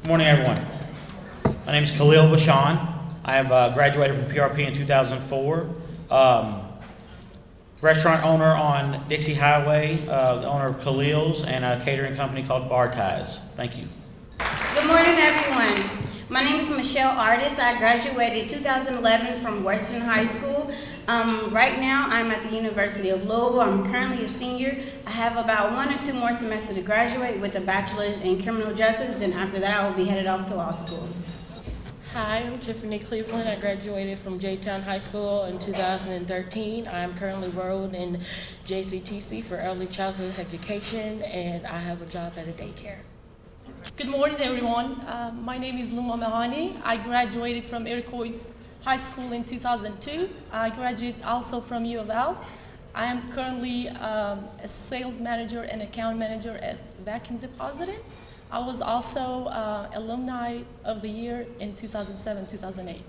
Good morning, everyone. My name is Khalil Bashan. I have graduated from PRP in 2004. Restaurant owner on Dixie Highway, the owner of Khalil's, and a catering company called Bar Ties. Thank you. Good morning, everyone. My name is Michelle Ardis. I graduated 2011 from Western High School. Right now, I'm at the University of Louisville. I'm currently a senior. I have about 1 or 2 more semesters to graduate with a bachelor's in criminal justice. Then after that, I will be headed off to law school. Hi, I'm Tiffany Cleveland. I graduated from J-Town High School in 2013. I am currently enrolled in Jcps for early childhood education, and I have a job at a daycare. Good morning, everyone. My name is Luma Mahani. I graduated from Iroquois High School in 2002. I graduated also from U of L. I am currently a sales manager and account manager at Vacuum Depositing. I was also Alumni of the Year in 2007-2008.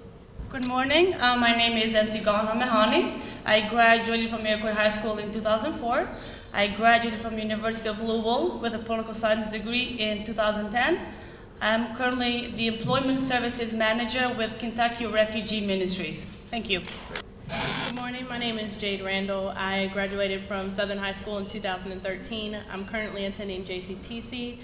Good morning. My name is Antigona Mahani. I graduated from Iroquois High School in 2004. I graduated from University of Louisville with a political science degree in 2010. I'm currently the Employment Services Manager with Kentucky Refugee Ministries. Thank you. Good morning. My name is Jade Randall. I graduated from Southern High School in 2013. I'm currently attending JCTC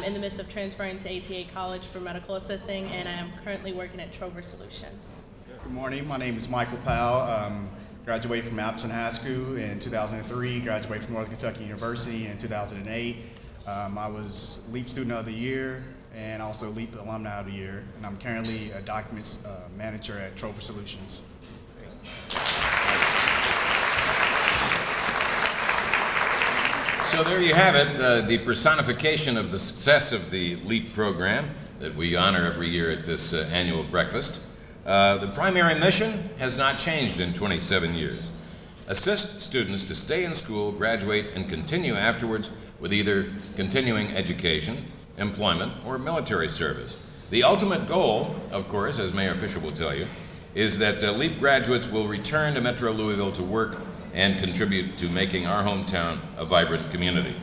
in the midst of transferring to ATA College for medical assisting, and I am currently working at Trover Solutions. Good morning. My name is Michael Powell. Graduated from Appleton High School in 2003. Graduated from Northern Kentucky University in 2008. I was LEEP Student of the Year and also LEEP Alumni of the Year, and I'm currently a Documents Manager at Trover Solutions. So there you have it, the personification of the success of the LEEP program that we honor every year at this annual breakfast. The primary mission has not changed in 27 years. Assist students to stay in school, graduate, and continue afterwards with either continuing education, employment, or military service. The ultimate goal, of course, as Mayor Fisher will tell you, is that LEEP graduates will return to Metro Louisville to work and contribute to making our hometown a vibrant community.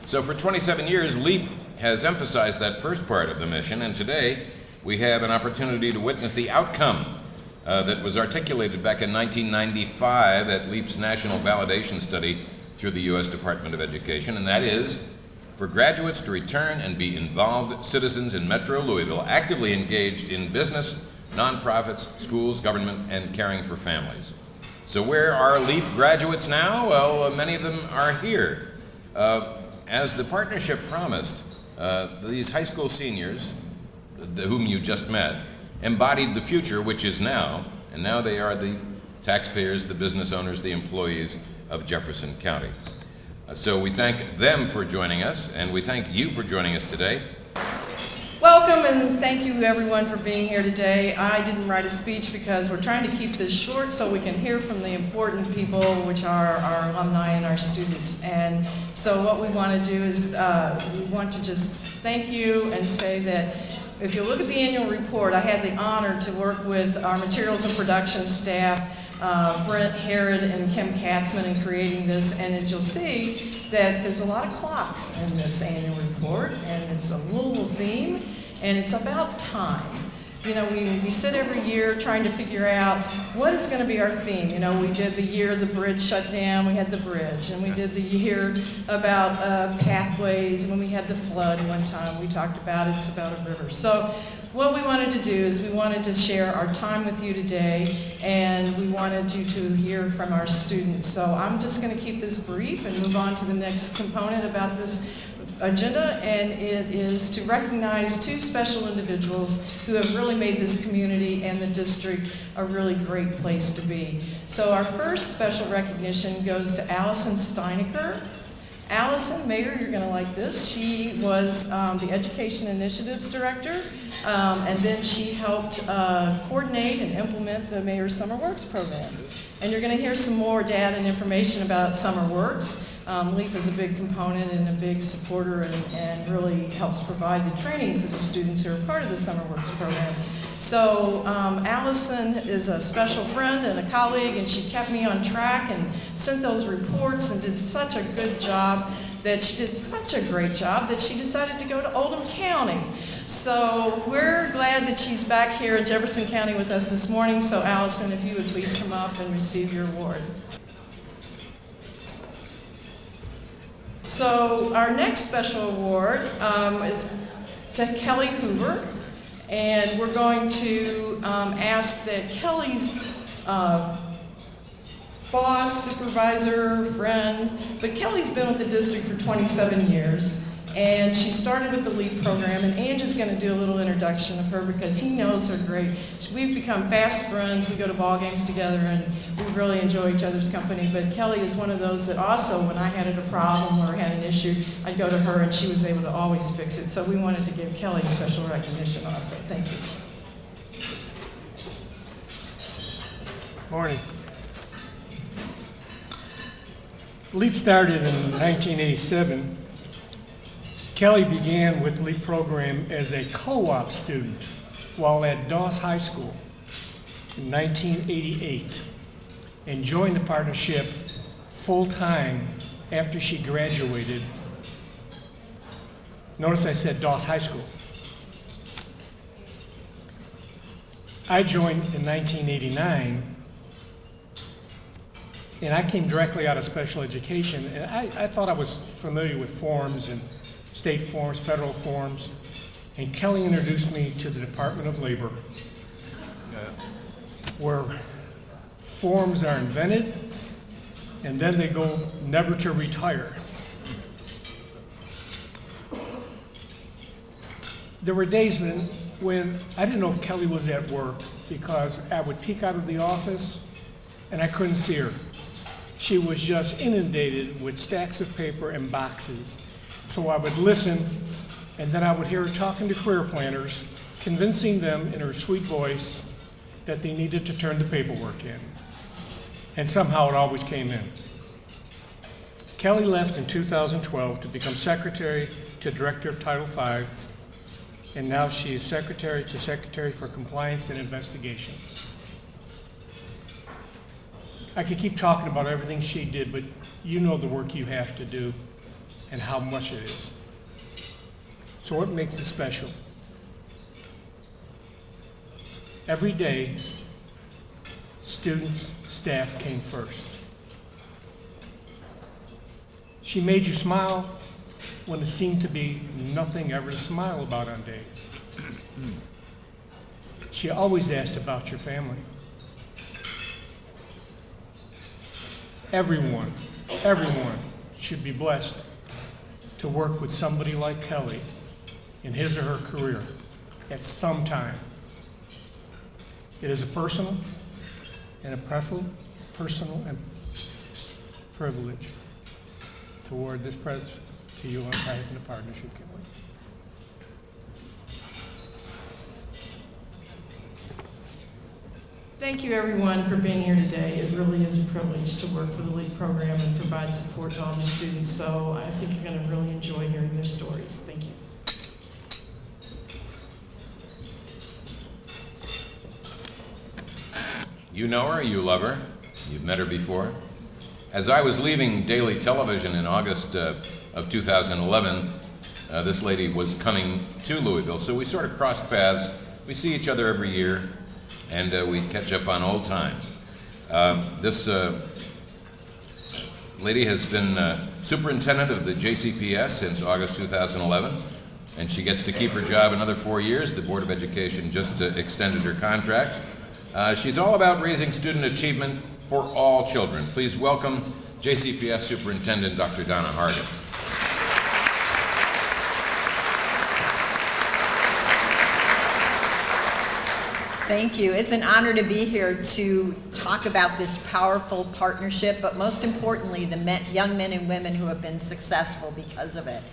So for 27 years, LEEP has emphasized that first part of the mission, and today we have an opportunity to witness the outcome that was articulated back in 1995 at LEEP's National Validation Study through the U.S. Department of Education, and that is for graduates to return and be involved citizens in Metro Louisville, actively engaged in business, nonprofits, schools, government, and caring for families. So where are LEEP graduates now? Well, many of them are here. As the partnership promised, these high school seniors, whom you just met, embodied the future, which is now, and now they are the taxpayers, the business owners, the employees of Jefferson County. So we thank them for joining us, and we thank you for joining us today. Welcome, and thank you everyone for being here today. I didn't write a speech because we're trying to keep this short so we can hear from the important people, which are our alumni and our students. And so what we want to do is we want to just thank you and say that if you look at the annual report, I had the honor to work with our materials and production staff, Brent Herod and Kim Katzman, in creating this. And as you'll see, that there's a lot of clocks in this annual report, and it's a Louisville theme, and it's about time. You know, we sit every year trying to figure out what is going to be our theme. You know, we did the year the bridge shut down, we had the bridge, and we did the year about pathways, and when we had the flood one time, we talked about it's about a river. So what we wanted to do is we wanted to share our time with you today, and we wanted you to hear from our students. So I'm just going to keep this brief and move on to the next component about this agenda, and it is to recognize 2 special individuals who have really made this community and the district a really great place to be. So our first special recognition goes to Allison Steinecker. Allison, Mayor, you're going to like this. She was the Education Initiatives Director, and then she helped coordinate and implement the Mayor's Summer Works program. And you're going to hear some more data and information about Summer Works. LEEP is a big component and a big supporter, and really helps provide the training for the students who are part of the Summer Works program. So Allison is a special friend and a colleague, and she kept me on track and sent those reports and did such a good job that she did such a great job that she decided to go to Oldham County. So we're glad that she's back here in Jefferson County with us this morning. So Allison, if you would please come up and receive your award. So our next special award is to Kelly Hoover. And we're going to ask that Kelly's boss, supervisor, friend, but Kelly's been with the district for 27 years. And she started with the LEEP program, and Angie's going to do a little introduction of her because he knows her great. We've become fast friends. We go to ball games together, and we really enjoy each other's company. But Kelly is one of those that also, when I had a problem or had an issue, I'd go to her, and she was able to always fix it. So we wanted to give Kelly special recognition also. Thank you. Morning. LEEP started in 1987. Kelly began with the LEEP program as a co-op student while at Doss High School in 1988 and joined the partnership full-time after she graduated. Notice I said Doss High School. I joined in 1989, and I came directly out of special education, and I thought I was familiar with forms and state forms, federal forms, and Kelly introduced me to the Department of Labor, where forms are invented and then they go never to retire. There were days when I didn't know if Kelly was at work because I would peek out of the office and I couldn't see her. She was just inundated with stacks of paper and boxes. So I would listen, and then I would hear her talking to career planners, convincing them in her sweet voice that they needed to turn the paperwork in. And somehow it always came in. Kelly left in 2012 to become secretary to director of Title V, and now she is secretary to secretary for compliance and investigations. I could keep talking about everything she did, but you know the work you have to do and how much it is. So what makes it special? Every day, students, staff came first. She made you smile when there seemed to be nothing ever to smile about on days. She always asked about your family. Everyone should be blessed to work with somebody like Kelly in his or her career at some time. It is a personal and privilege to award this prize to you on behalf of the partnership, Kelly. Thank you, everyone, for being here today. It really is a privilege to work for the LEEP program and provide support to all the students. So I think you're going to really enjoy hearing their stories. Thank you. You know her, you love her, you've met her before. As I was leaving daily television in August of 2011, this lady was coming to Louisville, so we sort of crossed paths. We see each other every year, and we catch up on old times. This lady has been superintendent of the Jcps since August 2011, and she gets to keep her job another 4 years. The Board of Education just extended her contract. She's all about raising student achievement for all children. Please welcome Jcps Superintendent Dr. Donna Harden. Thank you. It's an honor to be here to talk about this powerful partnership, but most importantly, the young men and women who have been successful because of it.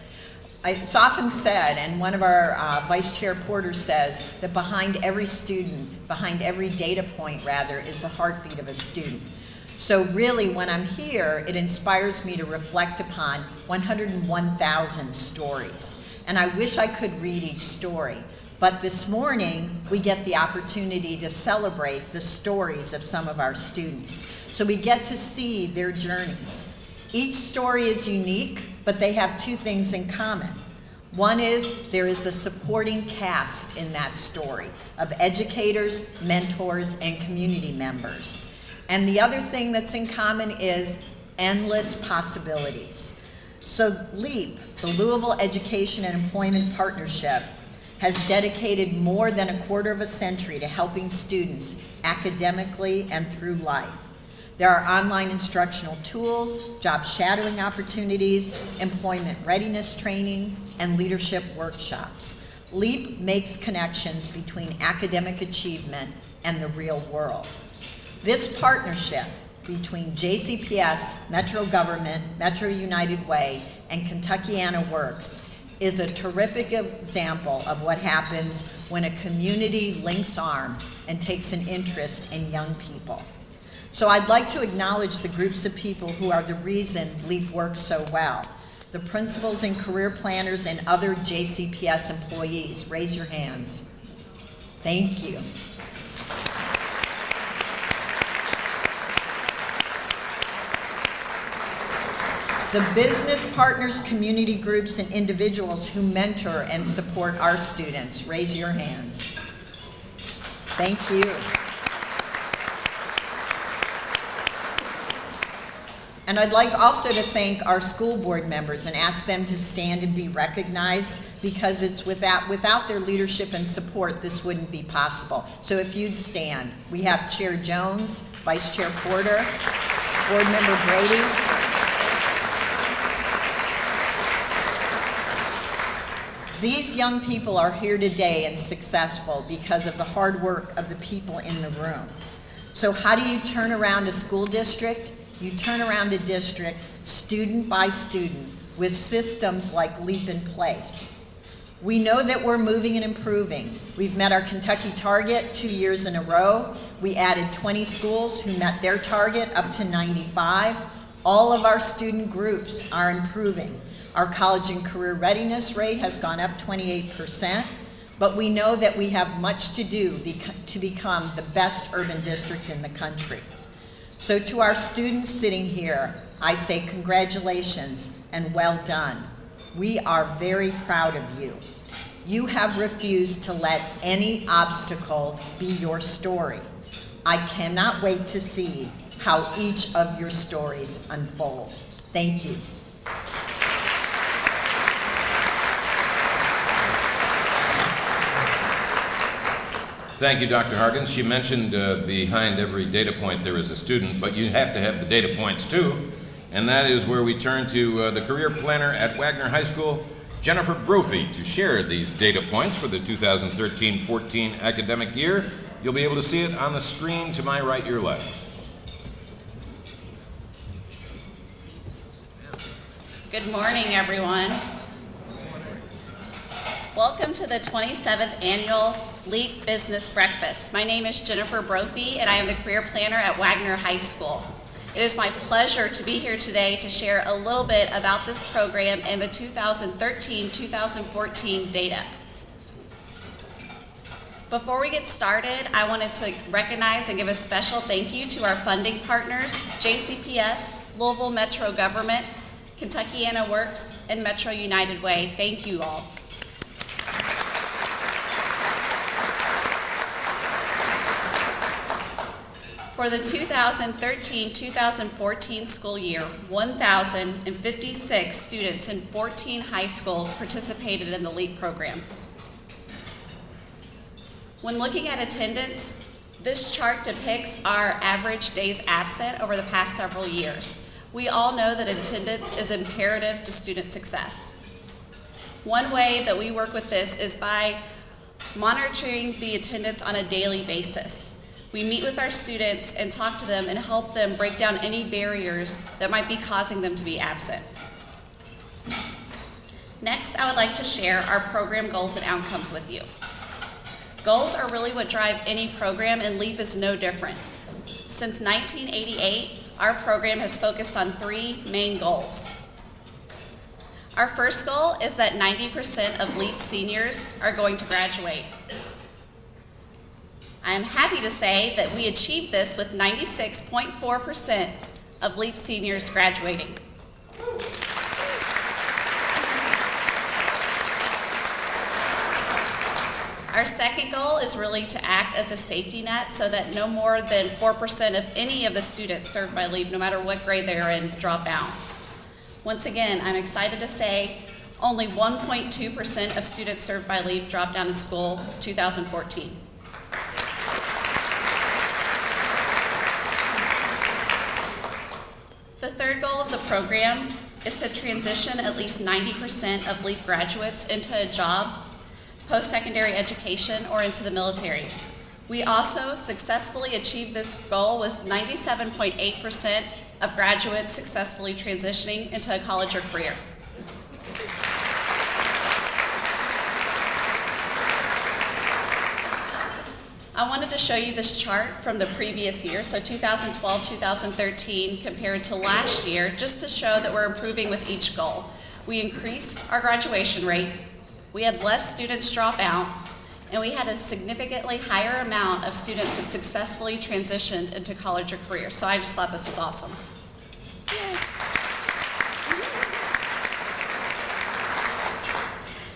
It's often said, and one of our Vice Chair Porter says, that behind every student, behind every data point rather, is the heartbeat of a student. So really, when I'm here, it inspires me to reflect upon 101,000 stories. And I wish I could read each story. But this morning, we get the opportunity to celebrate the stories of some of our students. So we get to see their journeys. Each story is unique, but they have two things in common. One is there is a supporting cast in that story of educators, mentors, and community members. And the other thing that's in common is endless possibilities. So LEEP, the Louisville Education and Employment Partnership, has dedicated more than a quarter of a century to helping students academically and through life. There are online instructional tools, job shadowing opportunities, employment readiness training, and leadership workshops. LEEP makes connections between academic achievement and the real world. This partnership between JCPS, Metro Government, Metro United Way, and Kentuckiana Works is a terrific example of what happens when a community links arms and takes an interest in young people. So I'd like to acknowledge the groups of people who are the reason LEEP works so well. The principals and career planners and other JCPS employees. Raise your hands. Thank you. The business partners, community groups, and individuals who mentor and support our students. Raise your hands. Thank you. And I'd like also to thank our school board members and ask them to stand and be recognized, because it's without their leadership and support, this wouldn't be possible. So if you'd stand. We have Chair Jones, Vice Chair Porter, Board Member Brady. These young people are here today and successful because of the hard work of the people in the room. So how do you turn around a school district? You turn around a district student by student with systems like LEEP in place. We know that we're moving and improving. We've met our Kentucky target 2 years in a row. We added 20 schools who met their target up to 95. All of our student groups are improving. Our college and career readiness rate has gone up 28%, but we know that we have much to do to become the best urban district in the country. So to our students sitting here, I say congratulations and well done. We are very proud of you. You have refused to let any obstacle be your story. I cannot wait to see how each of your stories unfold. Thank you. Thank you, Dr. Harden. She mentioned behind every data point there is a student, but you have to have the data points too, and that is where we turn to the career planner at Wagner High School, Jennifer Brophy, to share these data points for the 2013-14 academic year. You'll be able to see it on the screen to my right, your left. Good morning, everyone. Welcome to the 27th Annual LEEP Business Breakfast. My name is Jennifer Brophy, and I am the Career Planner at Wagner High School. It is my pleasure to be here today to share a little bit about this program and the 2013-2014 data. Before we get started, I wanted to recognize and give a special thank you to our funding partners, JCPS, Louisville Metro Government, Kentuckiana Works, and Metro United Way. Thank you all. For the 2013-2014 school year, 1,056 students in 14 high schools participated in the LEEP program. When looking at attendance, this chart depicts our average days absent over the past several years. We all know that attendance is imperative to student success. One way that we work with this is by monitoring the attendance on a daily basis. We meet with our students and talk to them and help them break down any barriers that might be causing them to be absent. Next, I would like to share our program goals and outcomes with you. Goals are really what drive any program, and LEEP is no different. Since 1988, our program has focused on 3 main goals. Our first goal is that 90% of LEEP seniors are going to graduate. I am happy to say that we achieved this with 96.4% of LEEP seniors graduating. Our second goal is really to act as a safety net so that no more than 4% of any of the students served by LEEP, no matter what grade they are in, drop out. Once again, I'm excited to say only 1.2% of students served by LEEP dropped out of school 2014. The third goal of the program is to transition at least 90% of LEEP graduates into a job, post-secondary education, or into the military. We also successfully achieved this goal with 97.8% of graduates successfully transitioning into a college or career. I wanted to show you this chart from the previous year, so 2012, 2013 compared to last year, just to show that we're improving with each goal. We increased our graduation rate, we had less students drop out, and we had a significantly higher amount of students that successfully transitioned into college or career. So I just thought this was awesome.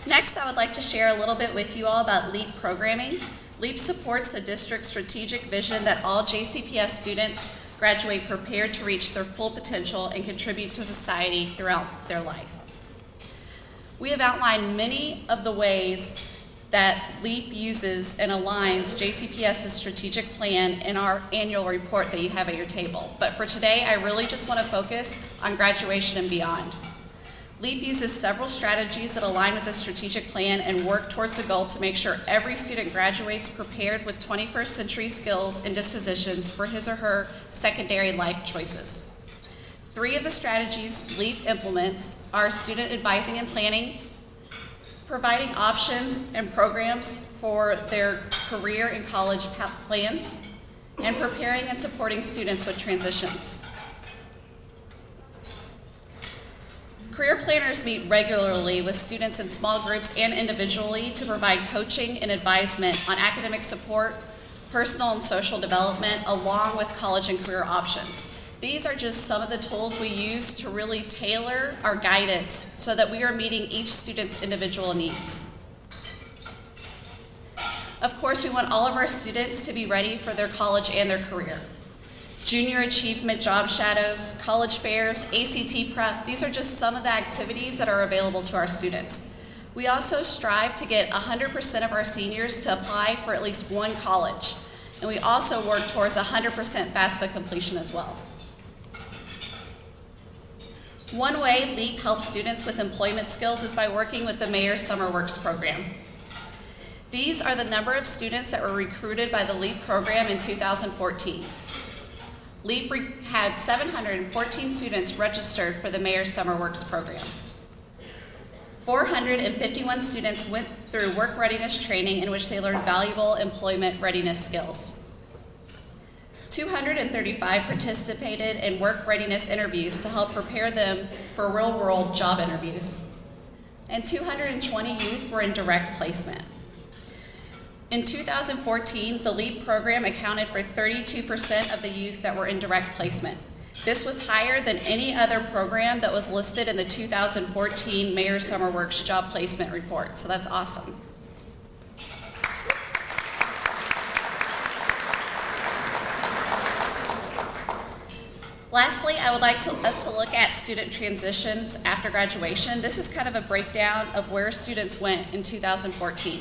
Next, I would like to share a little bit with you all about LEEP programming. LEEP supports the district's strategic vision that all JCPS students graduate prepared to reach their full potential and contribute to society throughout their life. We have outlined many of the ways that LEEP uses and aligns JCPS's strategic plan in our annual report that you have at your table. But for today, I really just want to focus on graduation and beyond. LEEP uses several strategies that align with the strategic plan and work towards the goal to make sure every student graduates prepared with 21st century skills and dispositions for his or her secondary life choices. 3 of the strategies LEEP implements are student advising and planning, providing options and programs for their career and college plans, and preparing and supporting students with transitions. Career planners meet regularly with students in small groups and individually to provide coaching and advisement on academic support, personal and social development, along with college and career options. These are just some of the tools we use to really tailor our guidance so that we are meeting each student's individual needs. Of course, we want all of our students to be ready for their college and their career. Junior achievement job shadows, college fairs, ACT prep, these are just some of the activities that are available to our students. We also strive to get 100% of our seniors to apply for at least one college. And we also work towards 100% FAFSA completion as well. One way LEEP helps students with employment skills is by working with the Mayor's Summer Works program. These are the number of students that were recruited by the LEEP program in 2014. LEEP had 714 students registered for the Mayor's Summer Works program. 451 students went through work readiness training in which they learned valuable employment readiness skills. 235 participated in work readiness interviews to help prepare them for real-world job interviews. And 220 youth were in direct placement. In 2014, the LEEP program accounted for 32% of the youth that were in direct placement. This was higher than any other program that was listed in the 2014 Mayor's Summer Works Job Placement Report, so that's awesome. Lastly, I would like us to look at student transitions after graduation. This is kind of a breakdown of where students went in 2014.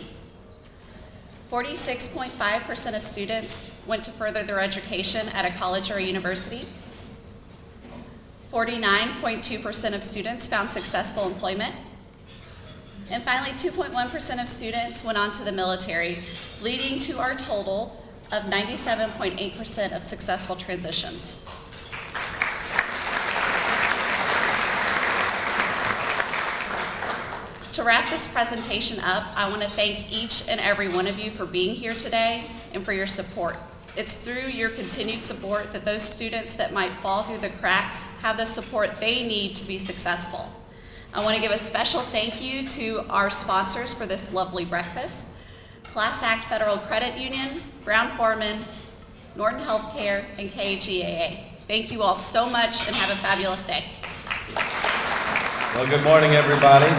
46.5% of students went to further their education at a college or a university. 49.2% of students found successful employment. And finally, 2.1% of students went on to the military, leading to our total of 97.8% of successful transitions. To wrap this presentation up, I want to thank each and every one of you for being here today and for your support. It's through your continued support that those students that might fall through the cracks have the support they need to be successful. I want to give a special thank you to our sponsors for this lovely breakfast: Class Act Federal Credit Union, Brown-Forman, Norton Healthcare, and KGAA. Thank you all so much and have a fabulous day. Well, good morning, everybody.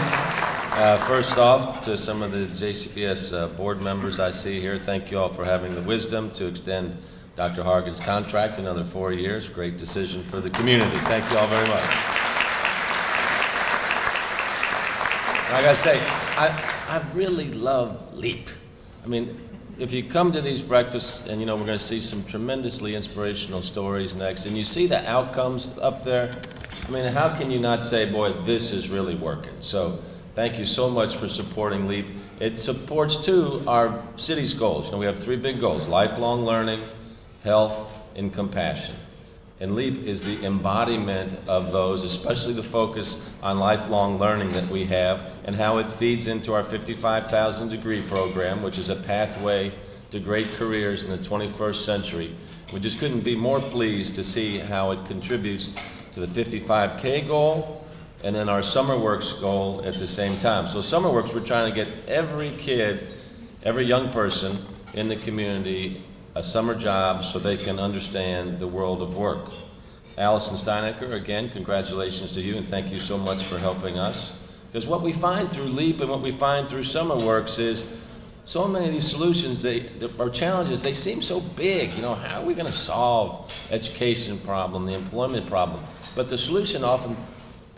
First off, to some of the JCPS board members I see here, thank you all for having the wisdom to extend Dr. Hargen's contract another 4 years. Great decision for the community. Thank you all very much. I gotta say, I really love LEEP. I mean, if you come to these breakfasts, and you know, we're gonna see some tremendously inspirational stories next, and you see the outcomes up there, I mean, how can you not say, boy, this is really working? So thank you so much for supporting LEEP. It supports, too, our city's goals. You know, we have 3 big goals: lifelong learning, health, and compassion. And LEEP is the embodiment of those, especially the focus on lifelong learning that we have and how it feeds into our 55,000 degree program, which is a pathway to great careers in the 21st century. We just couldn't be more pleased to see how it contributes to the 55K goal and then our SummerWorks goal at the same time. So SummerWorks, we're trying to get every kid, every young person in the community a summer job so they can understand the world of work. Allison Steinecker, again, congratulations to you and thank you so much for helping us. Because what we find through LEEP and what we find through SummerWorks is so many of these solutions, or challenges, they seem so big. You know, how are we going to solve education problem, the employment problem? But the solution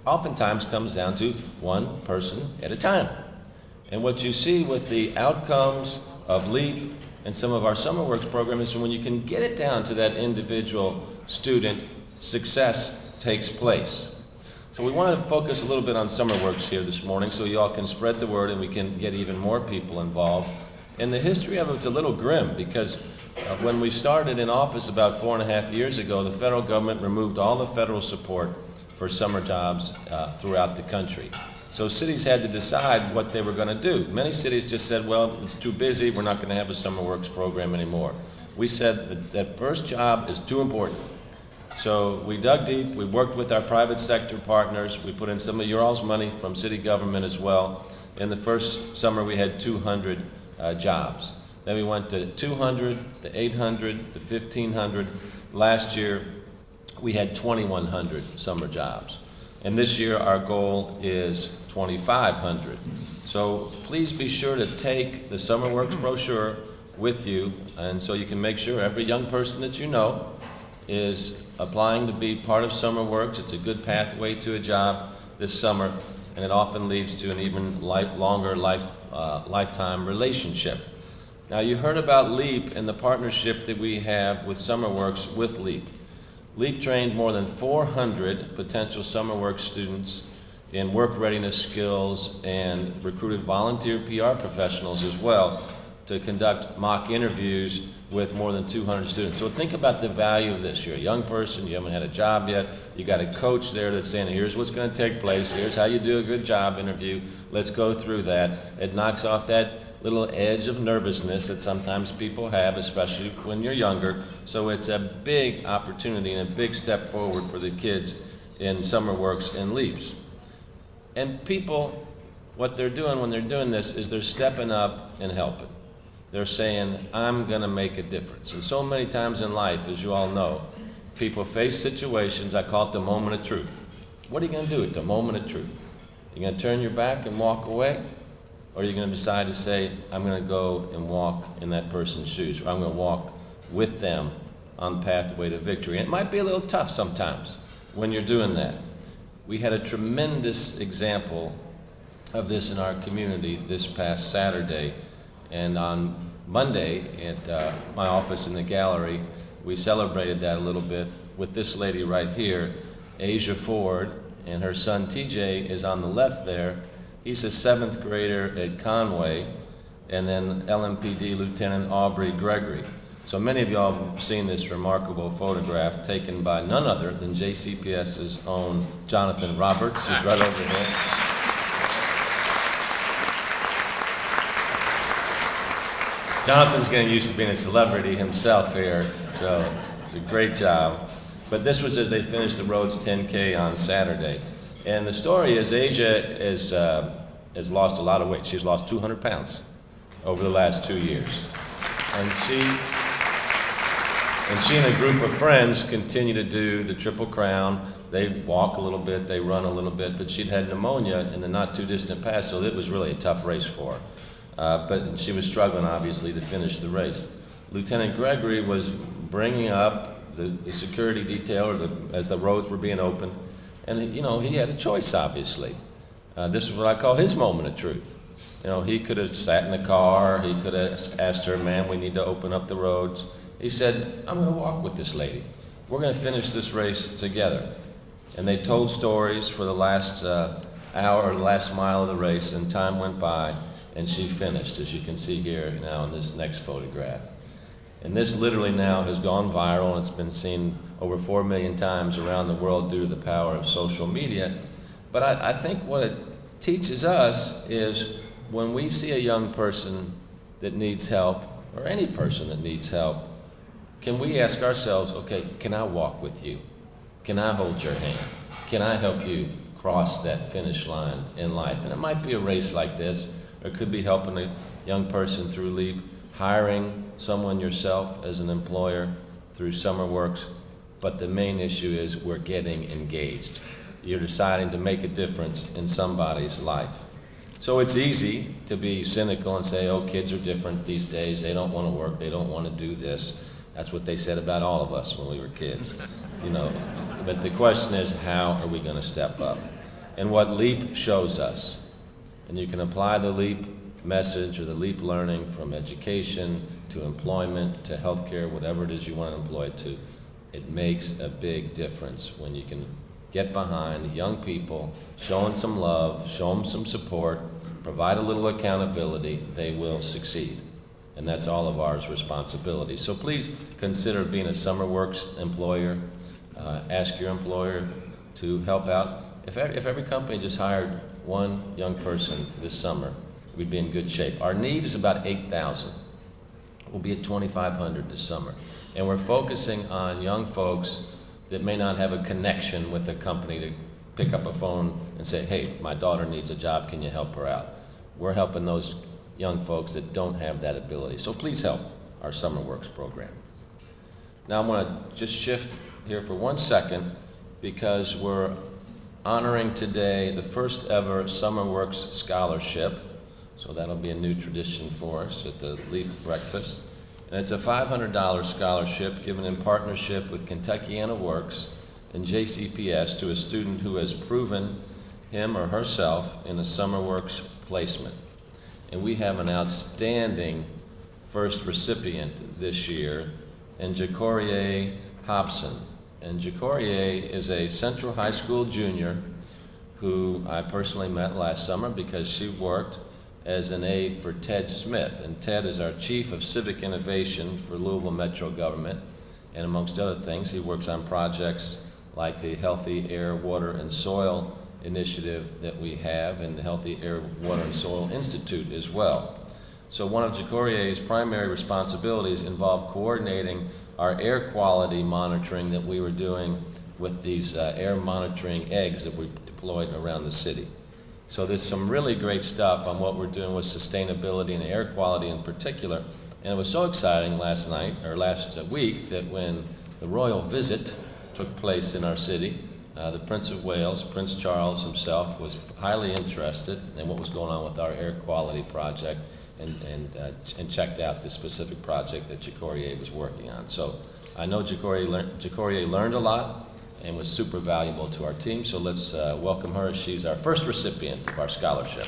oftentimes comes down to one person at a time. And what you see with the outcomes of LEEP and some of our SummerWorks program is when you can get it down to that individual student, success takes place. So we want to focus a little bit on SummerWorks here this morning so you all can spread the word and we can get even more people involved. And the history of it's a little grim because when we started in office about 4.5 years ago, the federal government removed all the federal support for summer jobs throughout the country. So cities had to decide what they were going to do. Many cities just said, well, it's too busy, we're not going to have a SummerWorks program anymore. We said that first job is too important. So we dug deep, we worked with our private sector partners, we put in some of your all's money from city government as well. In the first summer we had 200 jobs. Then we went to 200, to 800, to 1,500. Last year we had 2,100 summer jobs. And this year our goal is 2,500. So please be sure to take the SummerWorks brochure with you, and so you can make sure every young person that you know is applying to be part of SummerWorks. It's a good pathway to a job this summer, and it often leads to an even longer lifetime relationship. Now you heard about LEEP and the partnership that we have with SummerWorks with LEEP. LEEP trained more than 400 potential SummerWorks students in work readiness skills and recruited volunteer PR professionals as well to conduct mock interviews with more than 200 students. So think about the value of this. You're a young person, you haven't had a job yet, you got a coach there that's saying, here's what's going to take place, here's how you do a good job interview, let's go through that. It knocks off that little edge of nervousness that sometimes people have, especially when you're younger. So it's a big opportunity and a big step forward for the kids in SummerWorks and LEAPs. And people, what they're doing when they're doing this is they're stepping up and helping. They're saying, I'm going to make a difference. And so many times in life, as you all know, people face situations, I call it the moment of truth. What are you going to do at the moment of truth? You're going to turn your back and walk away? Or are you going to decide to say, I'm going to go and walk in that person's shoes, or I'm going to walk with them on the pathway to victory? And it might be a little tough sometimes when you're doing that. We had a tremendous example of this in our community this past Saturday. And on Monday at my office in the gallery, we celebrated that a little bit with this lady right here, Asia Ford, and her son TJ is on the left there. He's a 7th grader at Conway, and then LMPD Lieutenant Aubrey Gregory. So many of y'all have seen this remarkable photograph taken by none other than JCPS's own Jonathan Roberts, who's right over here. Jonathan's getting used to being a celebrity himself here, so it's a great job. But this was as they finished the Rhodes 10K on Saturday. And the story is Asia has lost a lot of weight. She's lost 200 pounds over the last 2 years. And she and a group of friends continue to do the Triple Crown. They walk a little bit, they run a little bit, but she'd had pneumonia in the not too distant past, so it was really a tough race for her. But she was struggling, obviously, to finish the race. Lieutenant Gregory was bringing up the security detail, or as the roads were being opened, and he had a choice, obviously. This is what I call his moment of truth. He could have sat in the car, he could have asked her, "Ma'am, we need to open up the roads." He said, "I'm going to walk with this lady. We're going to finish this race together." And they told stories for the last hour, or the last mile of the race, and time went by, and she finished, as you can see here now in this next photograph. And this literally now has gone viral, and it's been seen over 4 million times around the world due to the power of social media. But I think what it teaches us is when we see a young person that needs help, or any person that needs help, can we ask ourselves, okay, can I walk with you? Can I hold your hand? Can I help you cross that finish line in life? And it might be a race like this, or it could be helping a young person through LEEP, hiring someone yourself as an employer through SummerWorks. But the main issue is we're getting engaged. You're deciding to make a difference in somebody's life. So it's easy to be cynical and say, oh, kids are different these days. They don't want to work. They don't want to do this. That's what they said about all of us when we were kids, But the question is, how are we going to step up? And what LEEP shows us, and you can apply the LEEP message or the LEEP learning from education to employment to healthcare, whatever it is you want to employ it to, it makes a big difference when you can get behind young people, show them some love, show them some support, provide a little accountability, they will succeed. And that's all of ours responsibility. So please consider being a SummerWorks employer. Ask your employer to help out. If every company just hired one young person this summer, we'd be in good shape. Our need is about 8,000. We'll be at 2,500 this summer. And we're focusing on young folks that may not have a connection with the company to pick up a phone and say, hey, my daughter needs a job, can you help her out? We're helping those young folks that don't have that ability. So please help our SummerWorks program. Now I'm going to just shift here for 1 second because we're honoring today the first ever SummerWorks scholarship. So that'll be a new tradition for us at the LEEP breakfast. And it's a $500 scholarship given in partnership with Kentuckiana Works and Jcps to a student who has proven him or herself in a SummerWorks placement. And we have an outstanding first recipient this year, and Jacorie Hobson. And Jacorie is a Central High School junior who I personally met last summer because she worked as an aide for Ted Smith. And Ted is our Chief of Civic Innovation for Louisville Metro Government. And amongst other things, he works on projects like the Healthy Air, Water, and Soil initiative that we have, and the Healthy Air, Water, and Soil Institute as well. So one of Jacorie's primary responsibilities involved coordinating our air quality monitoring that we were doing with these air monitoring eggs that we deployed around the city. So there's some really great stuff on what we're doing with sustainability and air quality in particular. And it was so exciting last week that when the royal visit took place in our city, the Prince of Wales, Prince Charles himself, was highly interested in what was going on with our air quality project and checked out the specific project that Jacorie was working on. So I know Jacorie learned a lot and was super valuable to our team. So let's welcome her. She's our first recipient of our scholarship.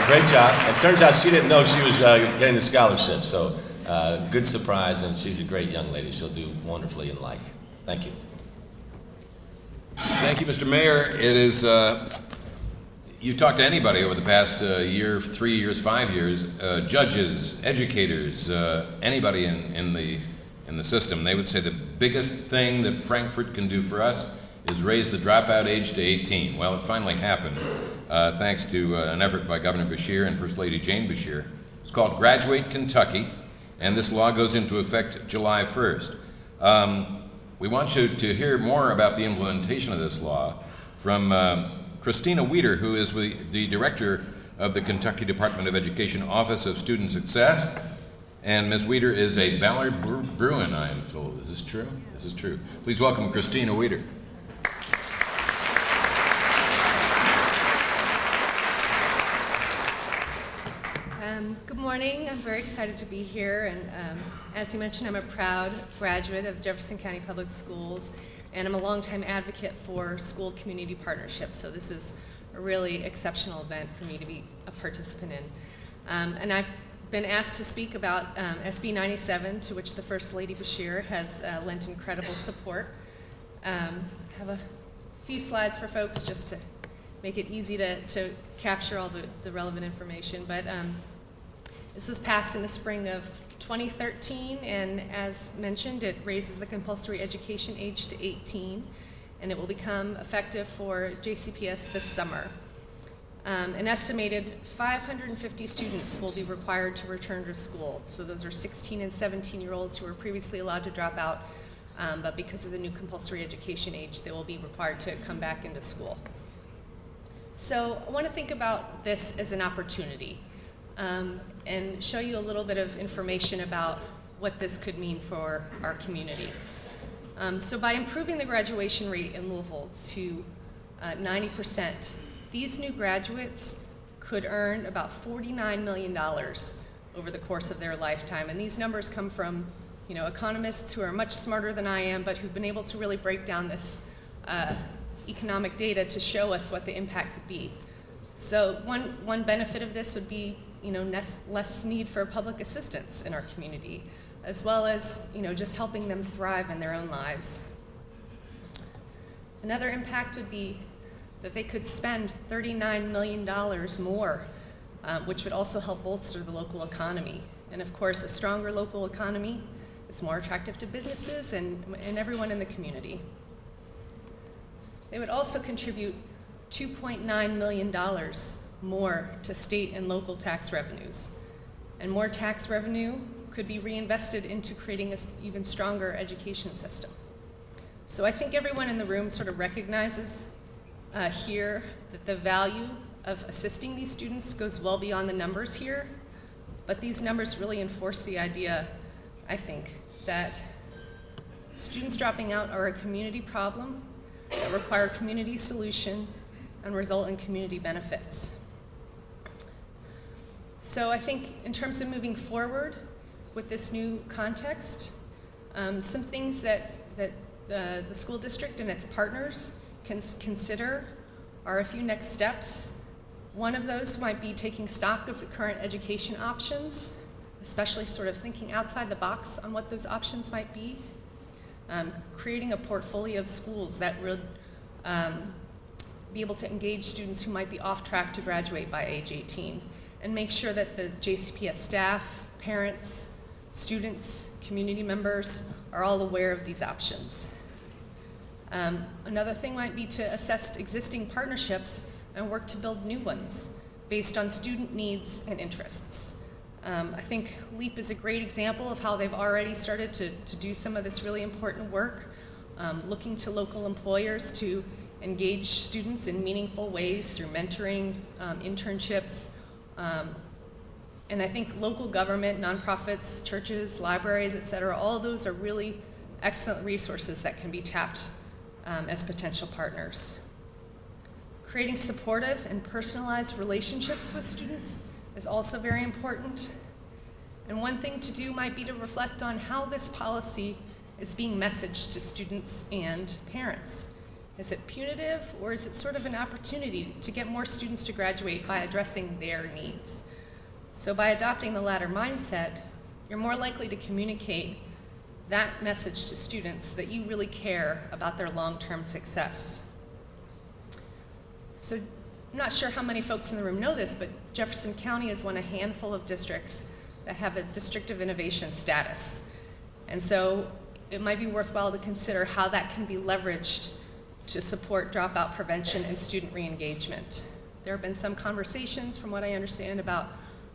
Great job. It turns out she didn't know she was getting the scholarship, so good surprise, and she's a great young lady. She'll do wonderfully in life. Thank you. Thank you, Mr. Mayor. It is, you talked to anybody over the past year, 3 years, 5 years, judges, educators, anybody in in the system. They would say the biggest thing that Frankfurt can do for us is raise the dropout age to 18. Well, it finally happened, thanks to an effort by Governor Beshear and First Lady Jane Beshear. It's called Graduate Kentucky, and this law goes into effect July 1st. We want you to hear more about the implementation of this law from Christina Wieder, who is the director of the Kentucky Department of Education Office of Student Success. And Ms. Wieder is a Ballard Bruin, I am told. Is this true? This is true. Please welcome Christina Wieder. Good morning. I'm very excited to be here, and as you mentioned, I'm a proud graduate of Jefferson County Public Schools, and I'm a longtime advocate for school community partnerships, so this is a really exceptional event for me to be a participant in. And I've been asked to speak about SB 97, to which the First Lady Beshear has lent incredible support. I have a few slides for folks just to make it easy to capture all the relevant information, but this was passed in the spring of 2013, and as mentioned, it raises the compulsory education age to 18, and it will become effective for JCPS this summer. An estimated 550 students will be required to return to school. So those are 16 and 17-year-olds who were previously allowed to drop out, but because of the new compulsory education age, they will be required to come back into school. So I want to think about this as an opportunity. And show you a little bit of information about what this could mean for our community. So by improving the graduation rate in Louisville to 90%, these new graduates could earn about $49 million over the course of their lifetime. And these numbers come from economists who are much smarter than I am, but who've been able to really break down this economic data to show us what the impact could be. So one benefit of this would be less need for public assistance in our community, as well as just helping them thrive in their own lives. Another impact would be that they could spend $39 million more, which would also help bolster the local economy. And of course, a stronger local economy is more attractive to businesses and everyone in the community. They would also contribute $2.9 million more to state and local tax revenues. And more tax revenue could be reinvested into creating an even stronger education system. So I think everyone in the room sort of recognizes here that the value of assisting these students goes well beyond the numbers here, but these numbers really enforce the idea, I think, that students dropping out are a community problem that require community solution and result in community benefits. So I think in terms of moving forward with this new context, some things that the school district and its partners can consider are a few next steps. One of those might be taking stock of the current education options, especially sort of thinking outside the box on what those options might be. Creating a portfolio of schools that would be able to engage students who might be off track to graduate by age 18. And make sure that the JCPS staff, parents, students, community members are all aware of these options. Another thing might be to assess existing partnerships and work to build new ones based on student needs and interests. I think LEEP is a great example of how they've already started to do some of this really important work, looking to local employers to engage students in meaningful ways through mentoring, internships, and I think local government, nonprofits, churches, libraries, et cetera, all of those are really excellent resources that can be tapped as potential partners. Creating supportive and personalized relationships with students is also very important. And one thing to do might be to reflect on how this policy is being messaged to students and parents. Is it punitive, or is it sort of an opportunity to get more students to graduate by addressing their needs? So by adopting the latter mindset, you're more likely to communicate that message to students that you really care about their long-term success. So I'm not sure how many folks in the room know this, but Jefferson County is one of a handful of districts that have a District of Innovation status. And so it might be worthwhile to consider how that can be leveraged to support dropout prevention and student re-engagement. There have been some conversations, from what I understand, about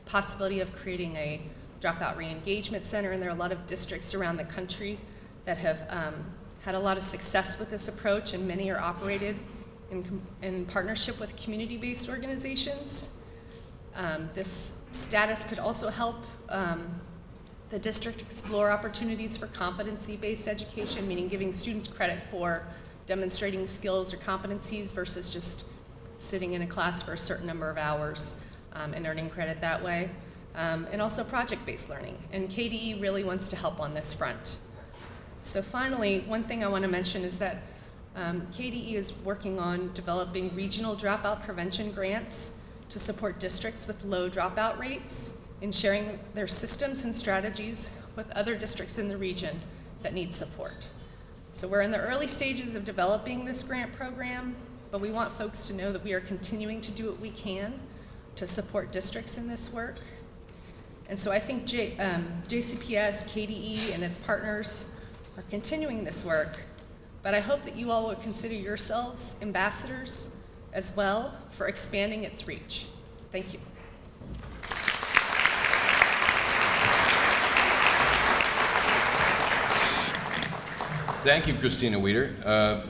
possibility of creating a dropout re-engagement center, and there are a lot of districts around the country that have had a lot of success with this approach, and many are operated in partnership with community-based organizations. This status could also help the district explore opportunities for competency-based education, meaning giving students credit for demonstrating skills or competencies versus just sitting in a class for a certain number of hours and earning credit that way. And also project-based learning. And KDE really wants to help on this front. So finally, one thing I want to mention is that KDE is working on developing regional dropout prevention grants to support districts with low dropout rates in sharing their systems and strategies with other districts in the region that need support. So we're in the early stages of developing this grant program, but we want folks to know that we are continuing to do what we can to support districts in this work. And so I think JCPS, KDE, and its partners are continuing this work, but I hope that you all will consider yourselves ambassadors as well for expanding its reach. Thank you. Thank you, Christina Wieder.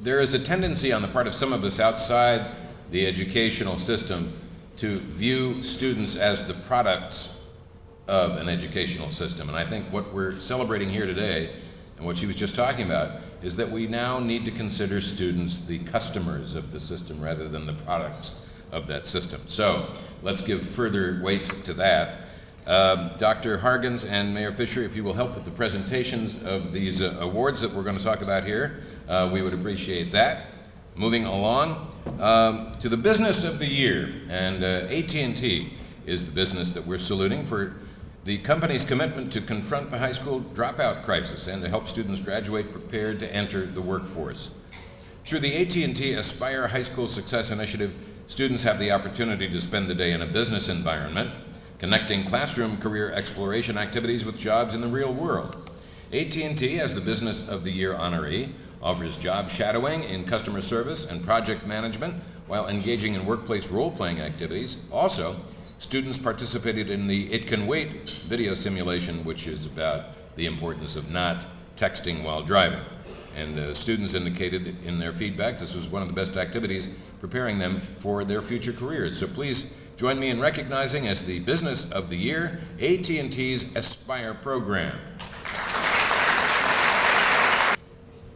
There is a tendency on the part of some of us outside the educational system to view students as the products of an educational system. And I think what we're celebrating here today, and what she was just talking about, is that we now need to consider students the customers of the system rather than the products of that system. So let's give further weight to that. Dr. Hargens and Mayor Fisher, if you will help with the presentations of these awards that we're going to talk about here, we would appreciate that. Moving along to the business of the year, and AT&T is the business that we're saluting for the company's commitment to confront the high school dropout crisis and to help students graduate prepared to enter the workforce. Through the AT&T Aspire High School Success Initiative, students have the opportunity to spend the day in a business environment, connecting classroom career exploration activities with jobs in the real world. AT&T, as the Business of the Year honoree, offers job shadowing in customer service and project management while engaging in workplace role-playing activities. Also, students participated in the It Can Wait video simulation, which is about the importance of not texting while driving. And students indicated in their feedback this was one of the best activities preparing them for their future careers. So please join me in recognizing as the Business of the Year, AT&T's Aspire program.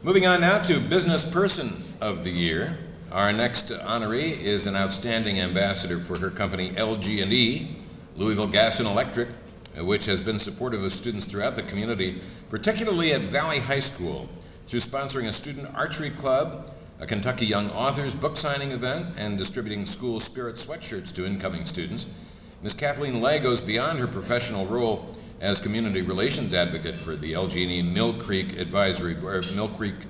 Moving on now to Business Person of the Year. Our next honoree is an outstanding ambassador for her company LG&E, Louisville Gas and Electric, which has been supportive of students throughout the community, particularly at Valley High School, through sponsoring a student archery club, a Kentucky Young Authors book signing event, and distributing school spirit sweatshirts to incoming students. Ms. Kathleen Lay goes beyond her professional role as community relations advocate for the LG&E Mill Creek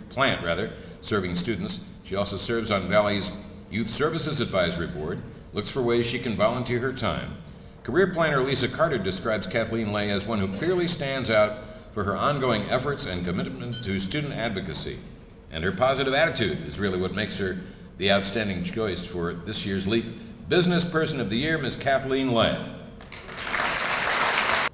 plant, serving students. She also serves on Valley's Youth Services Advisory Board, looks for ways she can volunteer her time. Career planner Lisa Carter describes Kathleen Lay as one who clearly stands out for her ongoing efforts and commitment to student advocacy. And her positive attitude is really what makes her the outstanding choice for this year's LEEP Business Person of the Year, Ms. Kathleen Lay.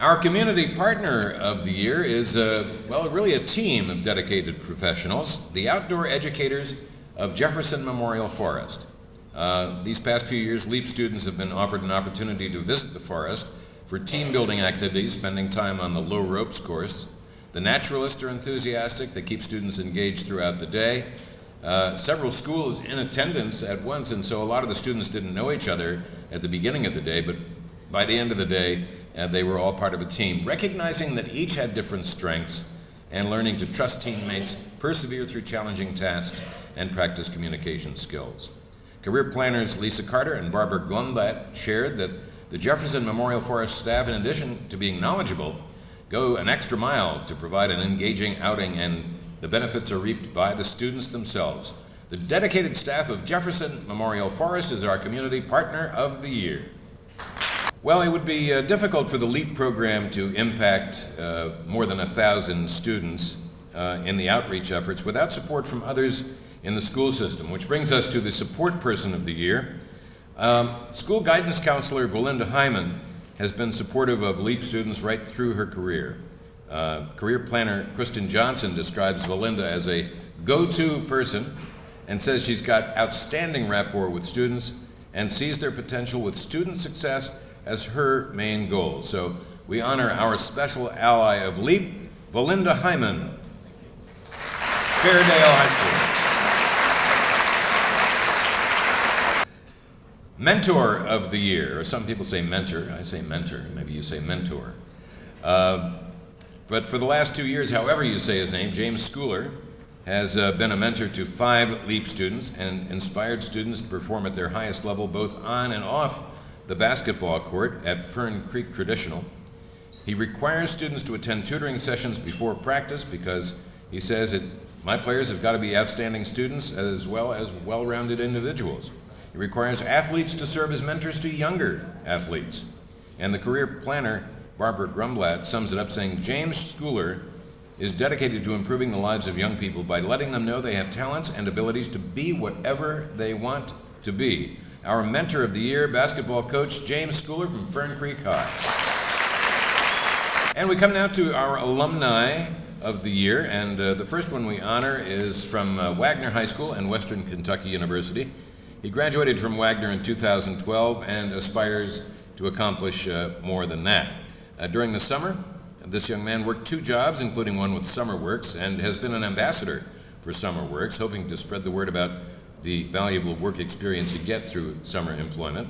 Our community partner of the year is, really a team of dedicated professionals, the outdoor educators of Jefferson Memorial Forest. These past few years, LEAP students have been offered an opportunity to visit the forest for team building activities, spending time on the low ropes course. The naturalists are enthusiastic. They keep students engaged throughout the day. Several schools in attendance at once, and so a lot of the students didn't know each other at the beginning of the day, but by the end of the day, they were all part of a team, recognizing that each had different strengths and learning to trust teammates, persevere through challenging tasks, and practice communication skills. Career planners Lisa Carter and Barbara Glundat shared that the Jefferson Memorial Forest staff, in addition to being knowledgeable, go an extra mile to provide an engaging outing, and the benefits are reaped by the students themselves. The dedicated staff of Jefferson Memorial Forest is our community partner of the year. Well, it would be difficult for the LEEP program to impact more than 1,000 students in the outreach efforts without support from others in the school system, which brings us to the support person of the year. School guidance counselor Valinda Hyman has been supportive of LEEP students right through her career. Career planner Kristen Johnson describes Valinda as a go-to person and says she's got outstanding rapport with students and sees their potential with student success as her main goal. So we honor our special ally of LEEP, Valinda Hyman, Fairdale High School. Mentor of the year, or some people say mentor, I say mentor, maybe you say mentor. But for the last 2 years, however you say his name, James Schooler has been a mentor to 5 LEEP students and inspired students to perform at their highest level both on and off the basketball court at Fern Creek Traditional. He requires students to attend tutoring sessions before practice because he says that my players have got to be outstanding students as well as well-rounded individuals. He requires athletes to serve as mentors to younger athletes. And the career planner, Barbara Grumblatt, sums it up saying, James Schooler is dedicated to improving the lives of young people by letting them know they have talents and abilities to be whatever they want to be. Our mentor of the year, basketball coach James Schooler from Fern Creek High. And we come now to our alumni of the year, and the first one we honor is from Wagner High School and Western Kentucky University. He graduated from Wagner in 2012 and aspires to accomplish more than that. During the summer, this young man worked 2 jobs, including one with SummerWorks, and has been an ambassador for SummerWorks, hoping to spread the word about the valuable work experience you get through summer employment.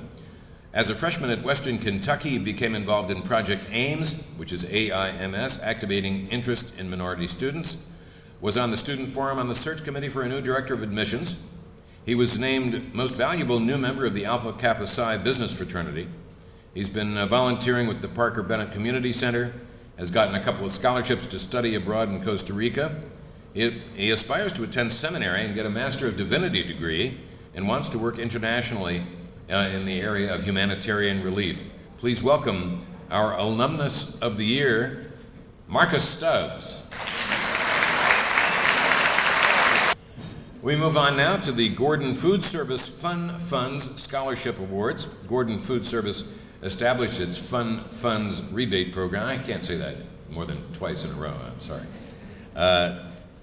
As a freshman at Western Kentucky, he became involved in Project AIMS, which is AIMS, Activating Interest in Minority Students, was on the student forum on the search committee for a new director of admissions. He was named most valuable new member of the Alpha Kappa Psi business fraternity. He's been volunteering with the Parker Bennett Community Center, has gotten a couple of scholarships to study abroad in Costa Rica. He aspires to attend seminary and get a Master of Divinity degree and wants to work internationally in the area of humanitarian relief. Please welcome our alumnus of the year, Marcus Stubbs. We move on now to the Gordon Food Service Fun Funds Scholarship Awards. Gordon Food Service established its Fun Funds rebate program. I can't say that more than twice in a row, I'm sorry.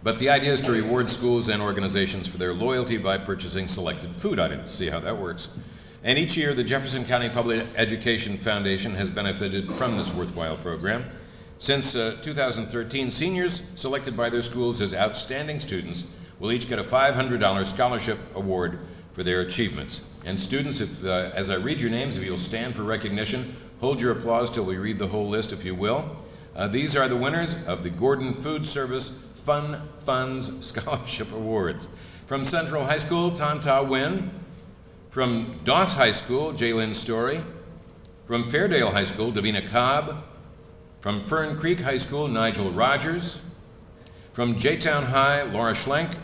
But the idea is to reward schools and organizations for their loyalty by purchasing selected food items. See how that works. And each year, the Jefferson County Public Education Foundation has benefited from this worthwhile program. Since 2013, seniors selected by their schools as outstanding students will each get a $500 scholarship award for their achievements. And students, as I read your names, if you'll stand for recognition, hold your applause till we read the whole list, if you will. These are the winners of the Gordon Food Service Fun Funds Scholarship Awards. From Central High School, Tanta Wynn. From Doss High School, Jaylyn Story. From Fairdale High School, Davina Cobb. From Fern Creek High School, Nigel Rogers. From J-Town High, Laura Schlenk.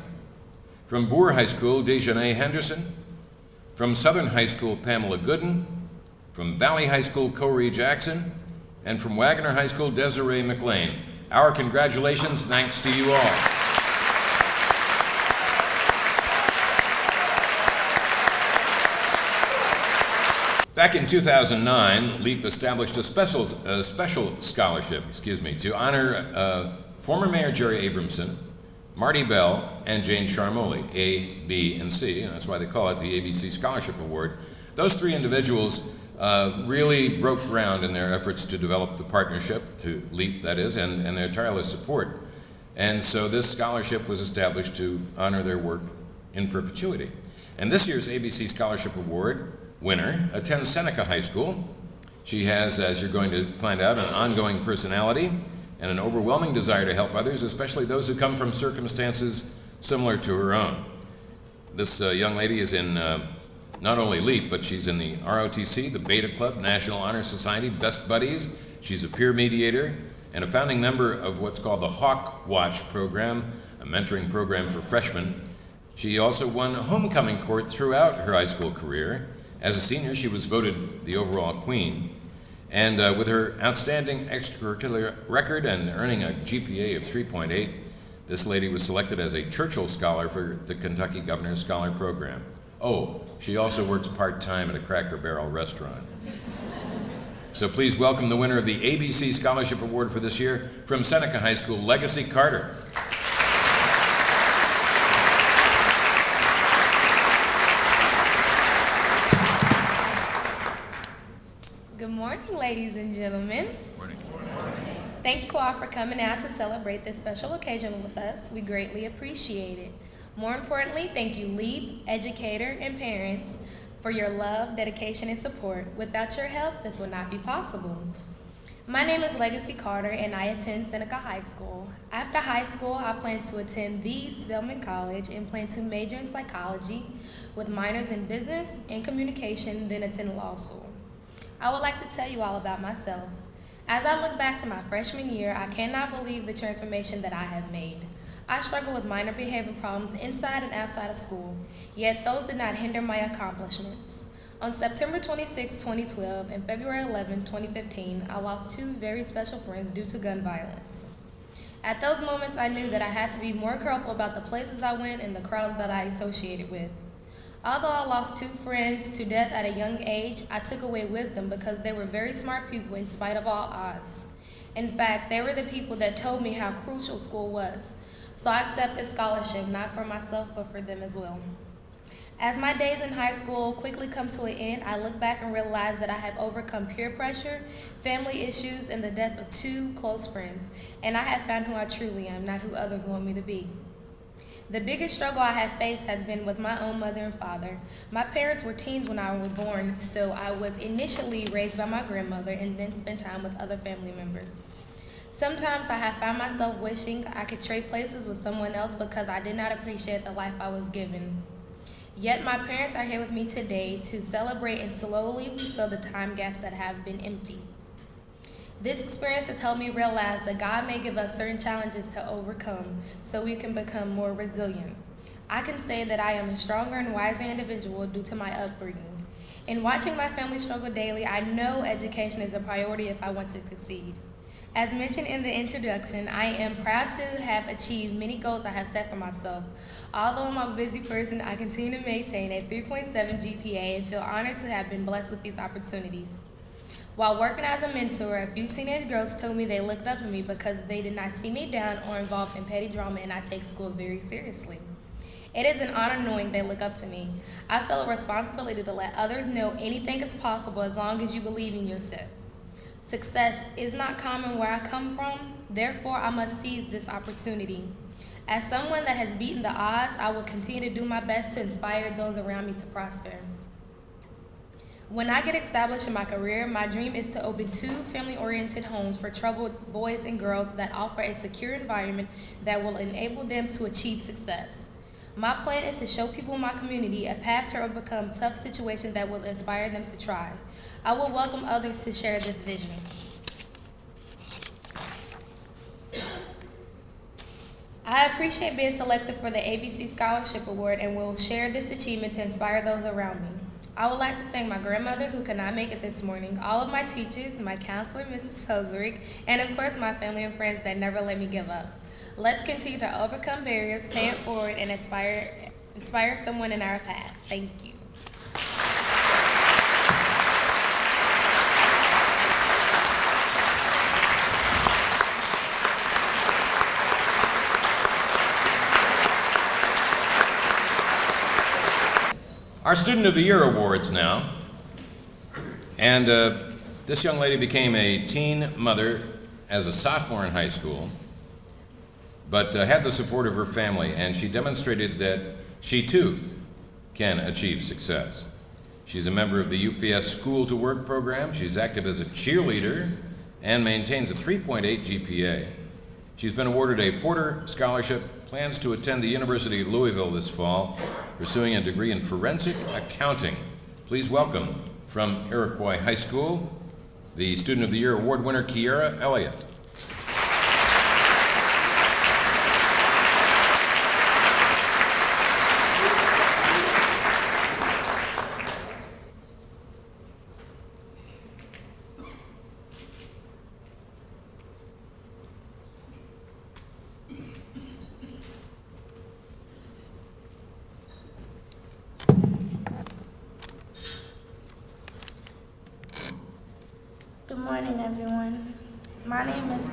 From Boer High School, Dejanay Henderson. From Southern High School, Pamela Gooden. From Valley High School, Corey Jackson. And from Wagner High School, Desiree McLean. Our congratulations, thanks to you all. Back in 2009, LEEP established a special scholarship, to honor former Mayor Jerry Abramson, Marty Bell, and Jane Charmoli, A, B, and C, and that's why they call it the ABC Scholarship Award. Those 3 individuals really broke ground in their efforts to develop the partnership, to LEEP that is, and their tireless support. And so this scholarship was established to honor their work in perpetuity. And this year's ABC Scholarship Award winner attends Seneca High School. She has, as you're going to find out, an ongoing personality and an overwhelming desire to help others, especially those who come from circumstances similar to her own. This young lady is in not only LEEP, but she's in the ROTC, the Beta Club, National Honor Society, Best Buddies. She's a peer mediator and a founding member of what's called the Hawk Watch program, a mentoring program for freshmen. She also won homecoming court throughout her high school career. As a senior, she was voted the overall queen. And with her outstanding extracurricular record and earning a GPA of 3.8, this lady was selected as a Churchill Scholar for the Kentucky Governor's Scholar Program. Oh, she also works part-time at a Cracker Barrel restaurant. So please welcome the winner of the ABC Scholarship Award for this year from Seneca High School, Legacy Carter. Good morning, ladies and gentlemen. Thank you all for coming out to celebrate this special occasion with us. We greatly appreciate it. More importantly, thank you, LEEP, educator, and parents for your love, dedication, and support. Without your help, this would not be possible. My name is Legacy Carter, and I attend Seneca High School. After high school, I plan to attend the Spelman College and plan to major in psychology with minors in business and communication, then attend law school. I would like to tell you all about myself. As I look back to my freshman year, I cannot believe the transformation that I have made. I struggled with minor behavior problems inside and outside of school, yet those did not hinder my accomplishments. On September 26, 2012 and February 11, 2015, I lost two very special friends due to gun violence. At those moments, I knew that I had to be more careful about the places I went and the crowds that I associated with. Although I lost two friends to death at a young age, I took away wisdom because they were very smart people in spite of all odds. In fact, they were the people that told me how crucial school was. So I accepted scholarship, not for myself, but for them as well. As my days in high school quickly come to an end, I look back and realize that I have overcome peer pressure, family issues, and the death of two close friends. And I have found who I truly am, not who others want me to be. The biggest struggle I have faced has been with my own mother and father. My parents were teens when I was born, so I was initially raised by my grandmother and then spent time with other family members. Sometimes I have found myself wishing I could trade places with someone else because I did not appreciate the life I was given. Yet my parents are here with me today to celebrate and slowly fill the time gaps that have been empty. This experience has helped me realize that God may give us certain challenges to overcome so we can become more resilient. I can say that I am a stronger and wiser individual due to my upbringing. In watching my family struggle daily, I know education is a priority if I want to succeed. As mentioned in the introduction, I am proud to have achieved many goals I have set for myself. Although I'm a busy person, I continue to maintain a 3.7 GPA and feel honored to have been blessed with these opportunities. While working as a mentor, a few teenage girls told me they looked up to me because they did not see me down or involved in petty drama, and I take school very seriously. It is an honor knowing they look up to me. I feel a responsibility to let others know anything is possible as long as you believe in yourself. Success is not common where I come from, therefore I must seize this opportunity. As someone that has beaten the odds, I will continue to do my best to inspire those around me to prosper. When I get established in my career, my dream is to open 2 family-oriented homes for troubled boys and girls that offer a secure environment that will enable them to achieve success. My plan is to show people in my community a path to overcome tough situations that will inspire them to try. I will welcome others to share this vision. I appreciate being selected for the ABC Scholarship Award and will share this achievement to inspire those around me. I would like to thank my grandmother who could not make it this morning, all of my teachers, my counselor, Mrs. Foserick, and of course my family and friends that never let me give up. Let's continue to overcome barriers, pay it forward, and inspire someone in our path. Thank you. Our Student of the Year Awards now. And this young lady became a teen mother as a sophomore in high school, but had the support of her family, and she demonstrated that she too can achieve success. She's a member of the UPS School to Work program. She's active as a cheerleader and maintains a 3.8 GPA. She's been awarded a Porter Scholarship, plans to attend the University of Louisville this fall, pursuing a degree in forensic accounting. Please welcome from Iroquois High School, the Student of the Year Award winner, Kiera Elliott. Good morning, everyone. My name is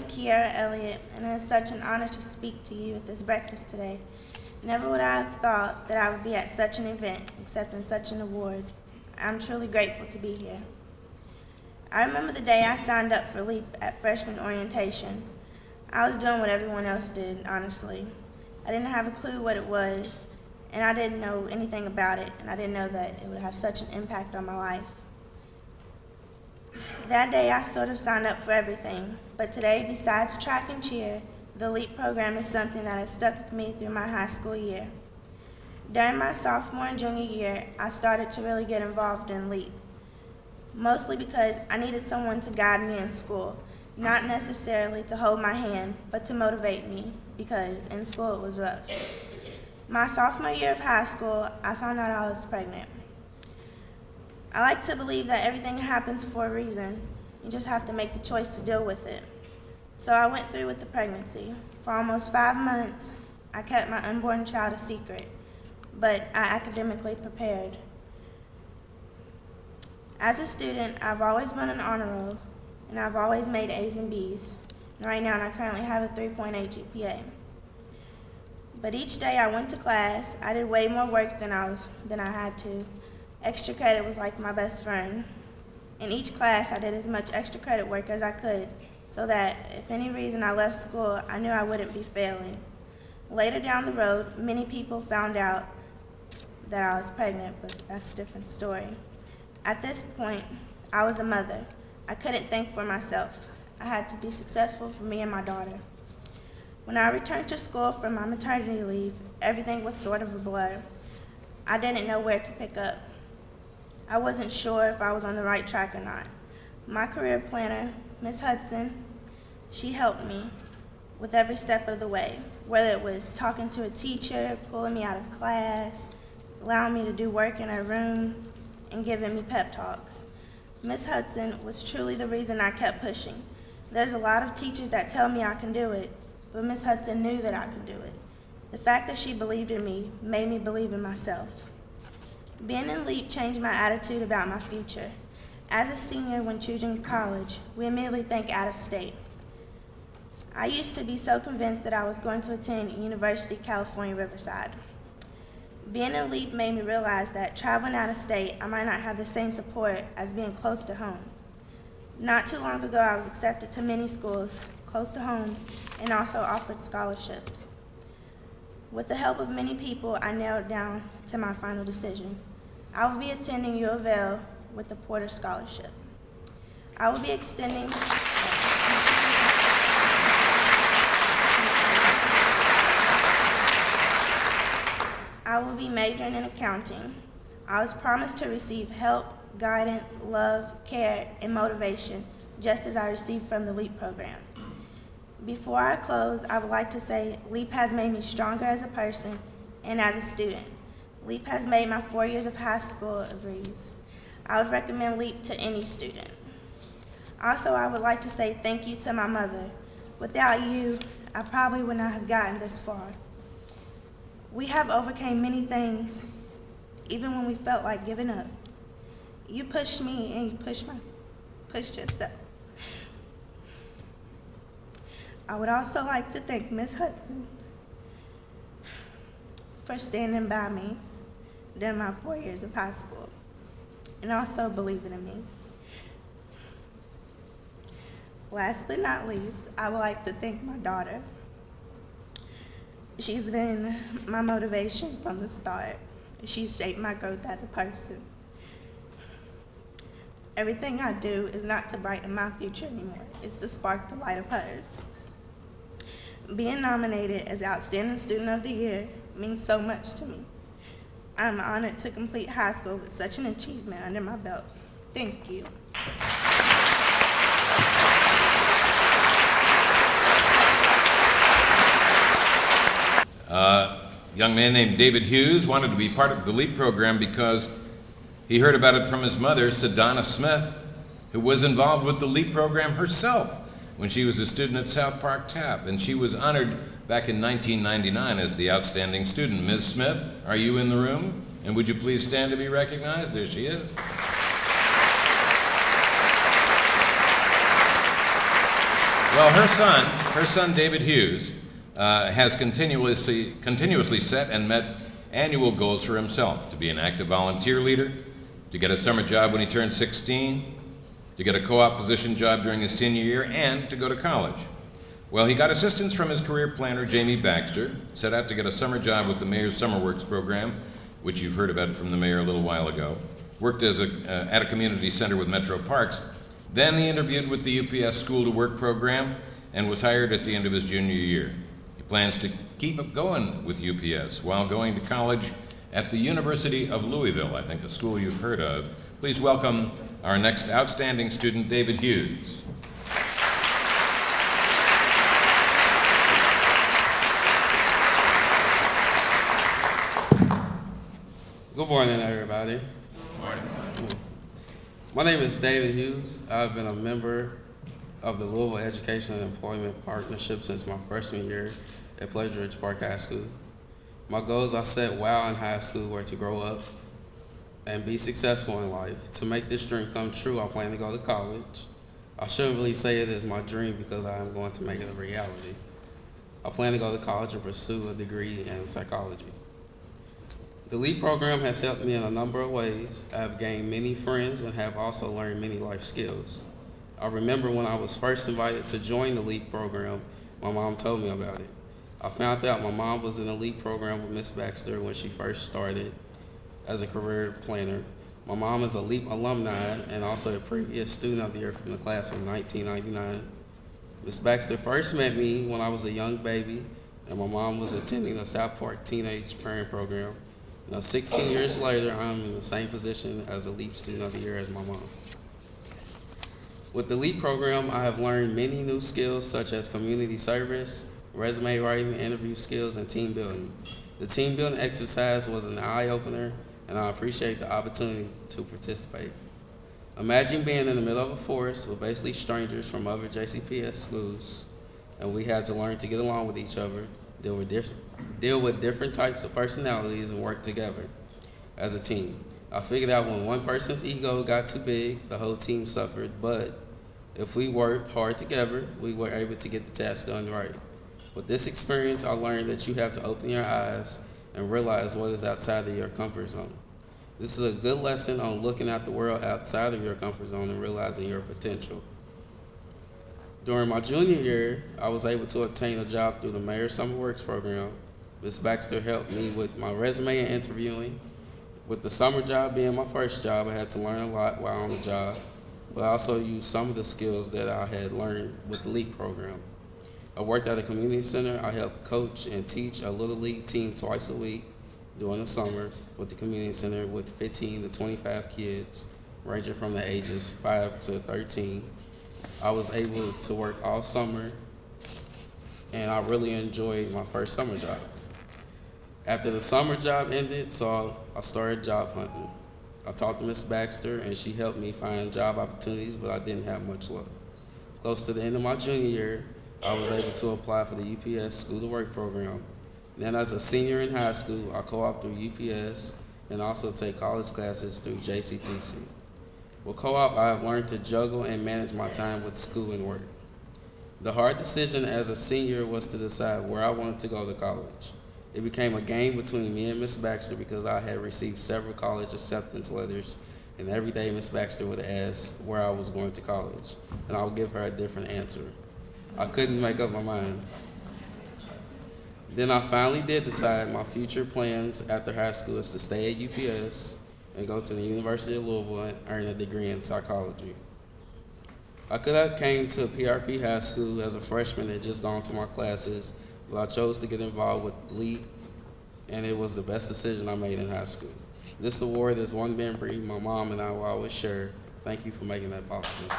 Kiara Elliott, and it is such an honor to speak to you at this breakfast today. Never would I have thought that I would be at such an event, accepting such an award. I'm truly grateful to be here. I remember the day I signed up for LEEP at freshman orientation. I was doing what everyone else did, honestly. I didn't have a clue what it was, and I didn't know anything about it, and I didn't know that it would have such an impact on my life. That day I sort of signed up for everything, but today, besides track and cheer, the LEEP program is something that has stuck with me through my high school year. During my sophomore and junior year, I started to really get involved in LEEP, mostly because I needed someone to guide me in school, not necessarily to hold my hand, but to motivate me, because in school it was rough. My sophomore year of high school, I found out I was pregnant. I like to believe that everything happens for a reason. You just have to make the choice to deal with it. So I went through with the pregnancy. For almost 5 months, I kept my unborn child a secret, but I academically prepared. As a student, I've always been an honor roll, and I've always made A's and B's. And right now, I currently have a 3.8 GPA. But each day I went to class, I did way more work than I had to. Extra credit was like my best friend. In each class, I did as much extra credit work as I could, so that if any reason I left school, I knew I wouldn't be failing. Later down the road, many people found out that I was pregnant, but that's a different story. At this point, I was a mother. I couldn't think for myself. I had to be successful for me and my daughter. When I returned to school from my maternity leave, everything was sort of a blur. I didn't know where to pick up. I wasn't sure if I was on the right track or not. My career planner, Ms. Hudson, she helped me with every step of the way, whether it was talking to a teacher, pulling me out of class, allowing me to do work in her room, and giving me pep talks. Ms. Hudson was truly the reason I kept pushing. There's a lot of teachers that tell me I can do it, but Ms. Hudson knew that I could do it. The fact that she believed in me made me believe in myself. Being in LEEP changed my attitude about my future. As a senior, when choosing college, we immediately think out of state. I used to be so convinced that I was going to attend University of California, Riverside. Being in LEEP made me realize that traveling out of state, I might not have the same support as being close to home. Not too long ago, I was accepted to many schools close to home and also offered scholarships. With the help of many people, I narrowed down to my final decision. I will be attending U of L with the Porter Scholarship. I will be extending I will be majoring in accounting. I was promised to receive help, guidance, love, care, and motivation, just as I received from the LEEP program. Before I close, I would like to say LEEP has made me stronger as a person and as a student. LEEP has made my 4 years of high school a breeze. I would recommend LEEP to any student. Also, I would like to say thank you to my mother. Without you, I probably would not have gotten this far. We have overcame many things, even when we felt like giving up. You pushed me and you pushed yourself. I would also like to thank Ms. Hudson for standing by me during my 4 years of high school and also believing in me. Last but not least, I would like to thank my daughter. She's been my motivation from the start. She's shaped my growth as a person. Everything I do is not to brighten my future anymore. It's to spark the light of hers. Being nominated as Outstanding Student of the Year means so much to me. I'm honored to complete high school with such an achievement under my belt. Thank you. A young man named David Hughes wanted to be part of the LEEP program because he heard about it from his mother, Donna Smith, who was involved with the LEEP program herself when she was a student at South Park TAP, and she was honored back in 1999 as the outstanding student. Ms. Smith, are you in the room? And would you please stand to be recognized? There she is. Well, her son David Hughes, has continuously set and met annual goals for himself: to be an active volunteer leader, to get a summer job when he turned 16, to get a co-op position job during his senior year, and to go to college. Well, he got assistance from his career planner, Jamie Baxter, set out to get a summer job with the Mayor's Summer Works program, which you've heard about from the mayor a little while ago, worked as at a community center with Metro Parks. Then he interviewed with the UPS School to Work program and was hired at the end of his junior year. He plans to keep going with UPS while going to college at the University of Louisville, I think a school you've heard of. Please welcome our next outstanding student, David Hughes. Good morning, everybody. Good morning. My name is David Hughes. I've been a member of the Louisville Education and Employment Partnership since my freshman year at Pleasure Ridge Park High School. My goals I set while in high school were to grow up and be successful in life. To make this dream come true, I plan to go to college. I shouldn't really say it is my dream because I am going to make it a reality. I plan to go to college and pursue a degree in psychology. The LEEP program has helped me in a number of ways. I have gained many friends and have also learned many life skills. I remember when I was first invited to join the LEEP program, my mom told me about it. I found out my mom was in the LEEP program with Ms. Baxter when she first started as a career planner. My mom is a LEEP alumni and also a previous student of the year from the class of 1999. Ms. Baxter first met me when I was a young baby, and my mom was attending the South Park Teenage Parent Program. Now, 16 years later, I'm in the same position as a LEEP student of the year as my mom. With the LEEP program, I have learned many new skills such as community service, resume writing, interview skills, and team building. The team building exercise was an eye-opener, and I appreciate the opportunity to participate. Imagine being in the middle of a forest with basically strangers from other Jcps schools, and we had to learn to get along with each other, deal with different types of personalities, and work together as a team. I figured out when one person's ego got too big, the whole team suffered, but if we worked hard together, we were able to get the task done right. With this experience, I learned that you have to open your eyes and realize what is outside of your comfort zone. This is a good lesson on looking at the world outside of your comfort zone and realizing your potential. During my junior year, I was able to obtain a job through the Mayor's Summer Works program. Ms. Baxter helped me with my resume and interviewing. With the summer job being my first job, I had to learn a lot while on the job, but I also used some of the skills that I had learned with the LEEP program. I worked at a community center. I helped coach and teach a Little League team twice a week during the summer with the community center with 15 to 25 kids, ranging from the ages 5 to 13. I was able to work all summer, and I really enjoyed my first summer job. After the summer job ended, so I started job hunting. I talked to Ms. Baxter, and she helped me find job opportunities, but I didn't have much luck. Close to the end of my junior year, I was able to apply for the UPS School to Work program. Then as a senior in high school, I co-op through UPS and also take college classes through JCTC. With co-op, I have learned to juggle and manage my time with school and work. The hard decision as a senior was to decide where I wanted to go to college. It became a game between me and Ms. Baxter because I had received several college acceptance letters, and every day Ms. Baxter would ask where I was going to college, and I would give her a different answer. I couldn't make up my mind. Then I finally did decide my future plans after high school is to stay at UPS and go to the University of Louisville and earn a degree in psychology. I could have came to PRP High School as a freshman and just gone to my classes, but I chose to get involved with LEEP, and it was the best decision I made in high school. This award is one memory my mom and I will always share. Thank you for making that possible.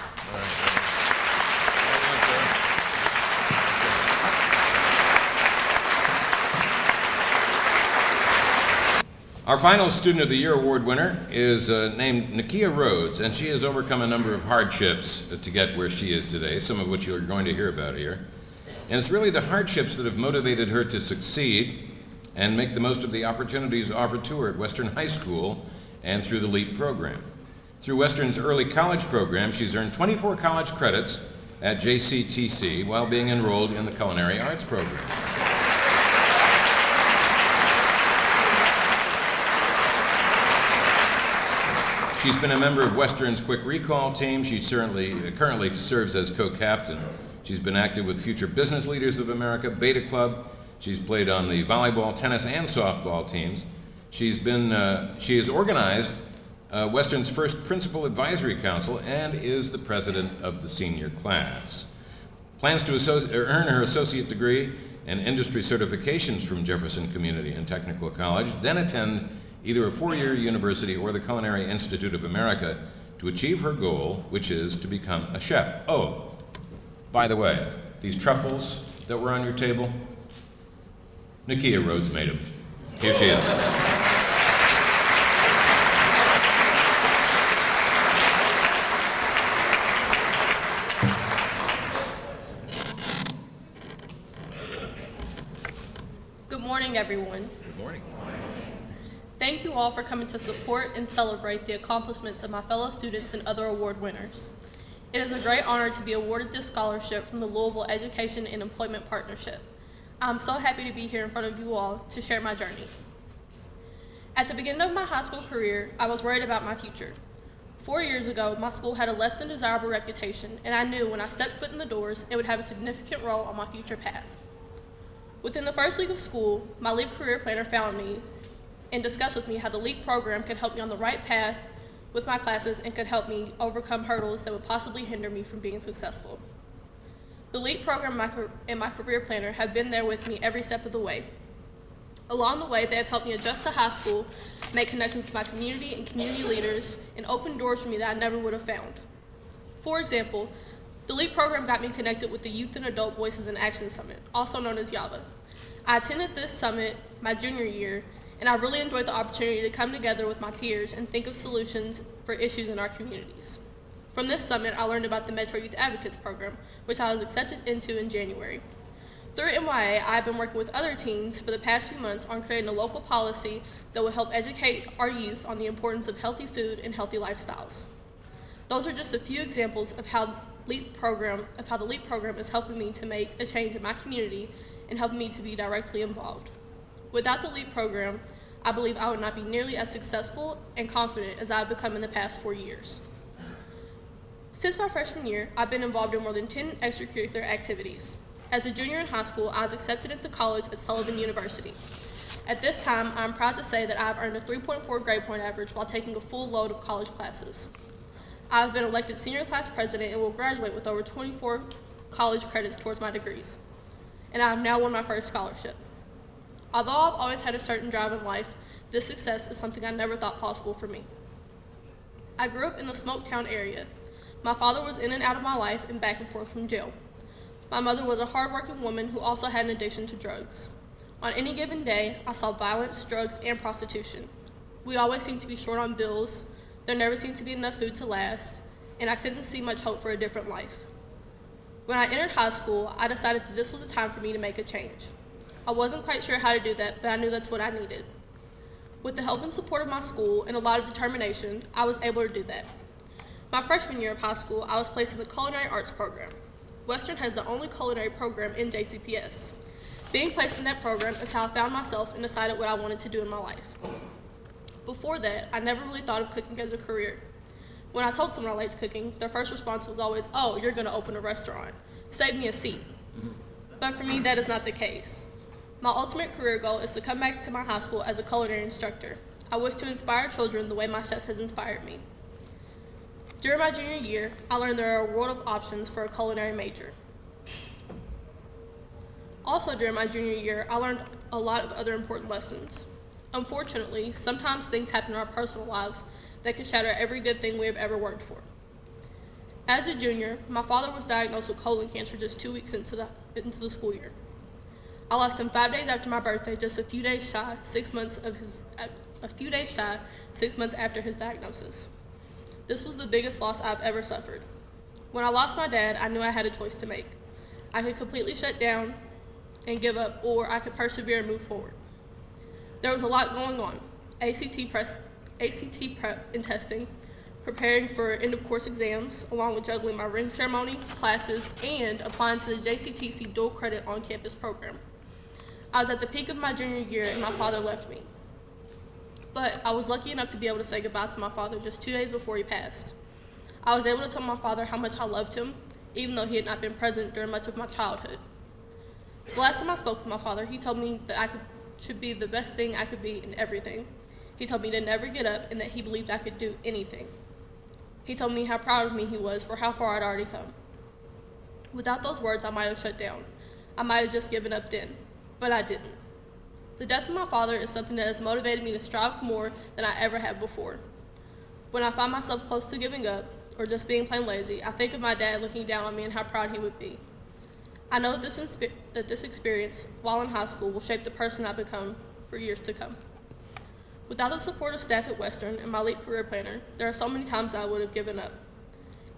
Our final Student of the Year award winner is named Nakia Rhodes, and she has overcome a number of hardships to get where she is today, some of which you're going to hear about here. And it's really the hardships that have motivated her to succeed and make the most of the opportunities offered to her at Western High School and through the LEEP program. Through Western's early college program, she's earned 24 college credits at JCTC while being enrolled in the Culinary Arts program. She's been a member of Western's Quick Recall team. She currently serves as co-captain. She's been active with Future Business Leaders of America, Beta Club. She's played on the volleyball, tennis, and softball teams. She has organized Western's first Principal Advisory Council and is the president of the senior class. Plans to earn her associate degree and industry certifications from Jefferson Community and Technical College, then attend either a four-year university or the Culinary Institute of America to achieve her goal, which is to become a chef. Oh, by the way, these truffles that were on your table, Nakia Rhodes made them. Here she is. Good morning, everyone. Good morning. Thank you all for coming to support and celebrate the accomplishments of my fellow students and other award winners. It is a great honor to be awarded this scholarship from the Louisville Education and Employment Partnership. I'm so happy to be here in front of you all to share my journey. At the beginning of my high school career, I was worried about my future. 4 years ago, my school had a less than desirable reputation, and I knew when I stepped foot in the doors, it would have a significant role on my future path. Within the first week of school, my LEEP career planner found me and discussed with me how the LEEP program could help me on the right path with my classes and could help me overcome hurdles that would possibly hinder me from being successful. The LEEP program and my career planner have been there with me every step of the way. Along the way, they have helped me adjust to high school, make connections with my community and community leaders, and open doors for me that I never would have found. For example, the LEEP program got me connected with the Youth and Adult Voices in Action Summit, also known as YAVA. I attended this summit my junior year, and I really enjoyed the opportunity to come together with my peers and think of solutions for issues in our communities. From this summit, I learned about the Metro Youth Advocates Program, which I was accepted into in January. Through MYA, I've been working with other teens for the past 2 months on creating a local policy that will help educate our youth on the importance of healthy food and healthy lifestyles. Those are just a few examples of how the LEEP program is helping me to make a change in my community and helping me to be directly involved. Without the LEEP program, I believe I would not be nearly as successful and confident as I've become in the past 4 years. Since my freshman year, I've been involved in more than 10 extracurricular activities. As a junior in high school, I was accepted into college at Sullivan University. At this time, I'm proud to say that I've earned a 3.4 grade point average while taking a full load of college classes. I've been elected senior class president and will graduate with over 24 college credits towards my degrees. And I have now won my first scholarship. Although I've always had a certain drive in life, this success is something I never thought possible for me. I grew up in the Smoketown area. My father was in and out of my life and back and forth from jail. My mother was a hardworking woman who also had an addiction to drugs. On any given day, I saw violence, drugs, and prostitution. We always seemed to be short on bills, there never seemed to be enough food to last, and I couldn't see much hope for a different life. When I entered high school, I decided that this was the time for me to make a change. I wasn't quite sure how to do that, but I knew that's what I needed. With the help and support of my school and a lot of determination, I was able to do that. My freshman year of high school, I was placed in the Culinary Arts program. Western has the only culinary program in Jcps. Being placed in that program is how I found myself and decided what I wanted to do in my life. Before that, I never really thought of cooking as a career. When I told someone I liked cooking, their first response was always, "Oh, you're going to open a restaurant. Save me a seat." But for me, that is not the case. My ultimate career goal is to come back to my high school as a culinary instructor. I wish to inspire children the way my chef has inspired me. During my junior year, I learned there are a world of options for a culinary major. Also during my junior year, I learned a lot of other important lessons. Unfortunately, sometimes things happen in our personal lives that can shatter every good thing we have ever worked for. As a junior, my father was diagnosed with colon cancer just 2 weeks into the school year. I lost him 5 days after my birthday, just a few days shy, 6 months after his diagnosis. This was the biggest loss I've ever suffered. When I lost my dad, I knew I had a choice to make. I could completely shut down and give up, or I could persevere and move forward. There was a lot going on. ACT prep and testing, preparing for end-of-course exams, along with juggling my ring ceremony, classes, and applying to the JCTC dual credit on-campus program. I was at the peak of my junior year and my father left me. But I was lucky enough to be able to say goodbye to my father just 2 days before he passed. I was able to tell my father how much I loved him, even though he had not been present during much of my childhood. The last time I spoke with my father, he told me that I should be the best thing I could be in everything. He told me to never get up and that he believed I could do anything. He told me how proud of me he was for how far I'd already come. Without those words, I might have shut down. I might have just given up then, but I didn't. The death of my father is something that has motivated me to strive more than I ever have before. When I find myself close to giving up, or just being plain lazy, I think of my dad looking down on me and how proud he would be. I know that this experience, while in high school, will shape the person I become for years to come. Without the support of staff at Western and my LEEP career planner, there are so many times I would have given up.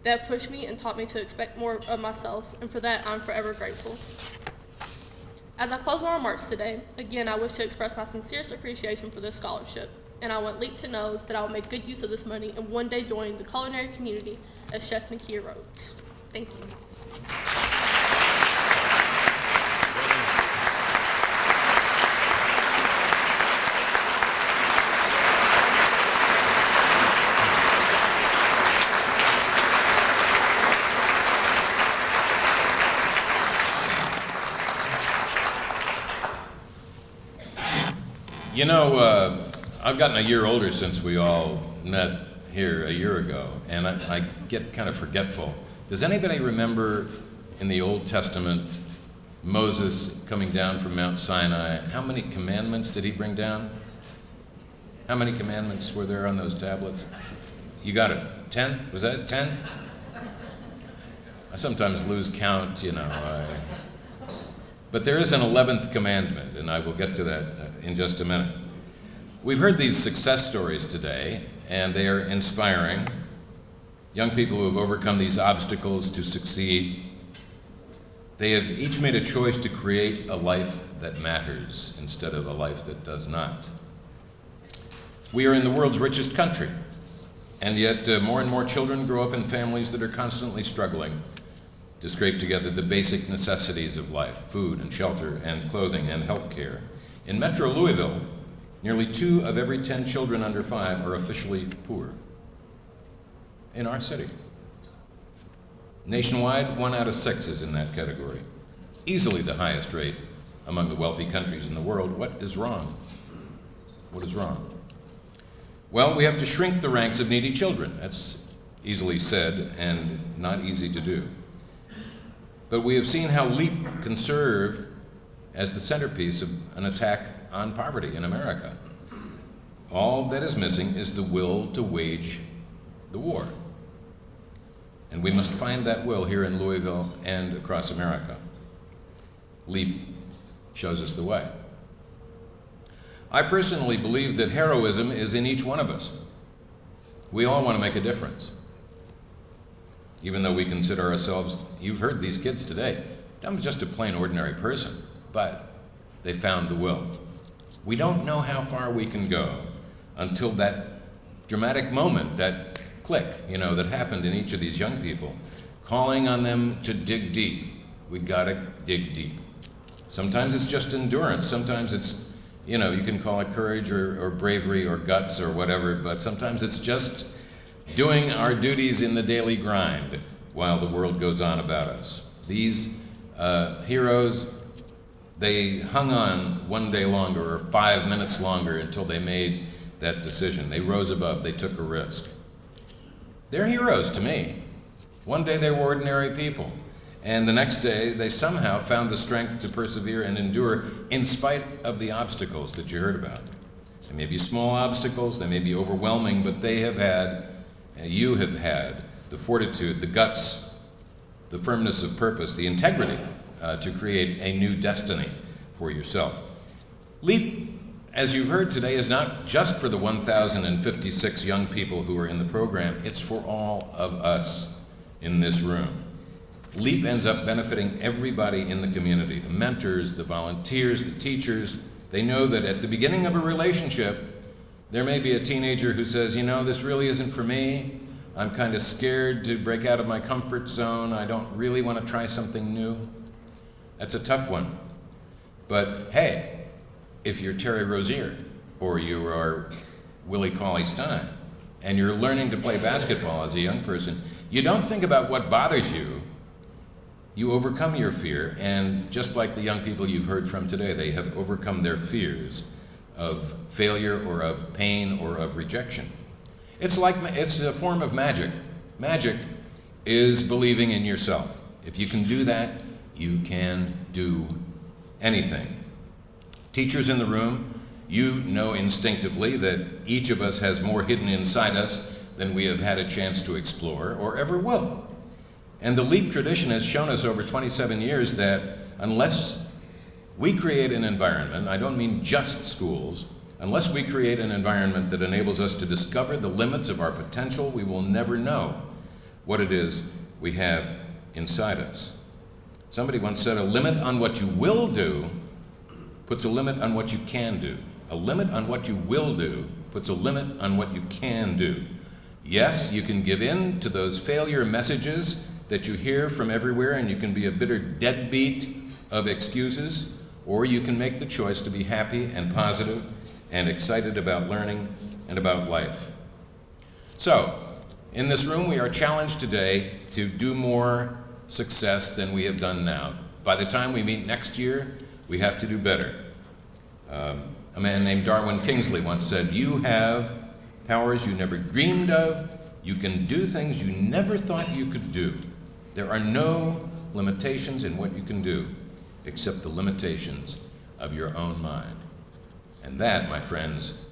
They have pushed me and taught me to expect more of myself, and for that, I'm forever grateful. As I close my remarks today, again, I wish to express my sincerest appreciation for this scholarship, and I want LEEP to know that I will make good use of this money and one day join the culinary community as Chef Nakia Rhodes. Thank you. You know, I've gotten a year older since we all met here a year ago, and I get kind of forgetful. Does anybody remember in the Old Testament Moses coming down from Mount Sinai? How many commandments did he bring down? How many commandments were there on those tablets? You got it. 10? Was that 10? I sometimes lose count, you know. But there is an 11th commandment, and I will get to that in just a minute. We've heard these success stories today, and they are inspiring. Young people who have overcome these obstacles to succeed. They have each made a choice to create a life that matters instead of a life that does not. We are in the world's richest country, and yet more and more children grow up in families that are constantly struggling to scrape together the basic necessities of life, food and shelter and clothing and health care. In Metro Louisville, nearly 2 of every 10 children under 5 are officially poor. In our city. Nationwide, 1 out of 6 is in that category. Easily the highest rate among the wealthy countries in the world. What is wrong? What is wrong? Well, we have to shrink the ranks of needy children. That's easily said and not easy to do. But we have seen how LEEP can serve as the centerpiece of an attack on poverty in America. All that is missing is the will to wage the war. And we must find that will here in Louisville and across America. LEEP shows us the way. I personally believe that heroism is in each one of us. We all want to make a difference. Even though we consider ourselves, you've heard these kids today, I'm just a plain ordinary person, but they found the will. We don't know how far we can go until that dramatic moment, that click, you know, that happened in each of these young people, calling on them to dig deep. We gotta dig deep. Sometimes it's just endurance. Sometimes it's, you know, you can call it courage or bravery or guts or whatever, but sometimes it's just doing our duties in the daily grind while the world goes on about us. These heroes, they hung on 1 day longer or 5 minutes longer until they made that decision. They rose above, they took a risk. They're heroes to me. One day they were ordinary people, and the next day they somehow found the strength to persevere and endure in spite of the obstacles that you heard about. They may be small obstacles, they may be overwhelming, but they have had, you have had, the fortitude, the guts, the firmness of purpose, the integrity to create a new destiny for yourself. LEEP, as you've heard today, is not just for the 1,056 young people who are in the program, it's for all of us in this room. LEEP ends up benefiting everybody in the community, the mentors, the volunteers, the teachers. They know that at the beginning of a relationship, there may be a teenager who says, you know, this really isn't for me. I'm kind of scared to break out of my comfort zone. I don't really want to try something new. That's a tough one. But hey, if you're Terry Rozier or you are Willie Cauley-Stein and you're learning to play basketball as a young person, you don't think about what bothers you. You overcome your fear, and just like the young people you've heard from today, they have overcome their fears of failure or of pain or of rejection. It's a form of magic. Magic is believing in yourself. If you can do that, you can do anything. Teachers in the room, you know instinctively that each of us has more hidden inside us than we have had a chance to explore or ever will. And the LEEP tradition has shown us over 27 years that unless we create an environment, I don't mean just schools, unless we create an environment that enables us to discover the limits of our potential, we will never know what it is we have inside us. Somebody once said, a limit on what you will do puts a limit on what you can do. A limit on what you will do puts a limit on what you can do. Yes, you can give in to those failure messages that you hear from everywhere, and you can be a bitter deadbeat of excuses, or you can make the choice to be happy and positive and excited about learning and about life. So, in this room, we are challenged today to do more success than we have done now. By the time we meet next year, we have to do better. A man named Darwin Kingsley once said, you have powers you never dreamed of. You can do things you never thought you could do. There are no limitations in what you can do except the limitations of your own mind. And that, my friends,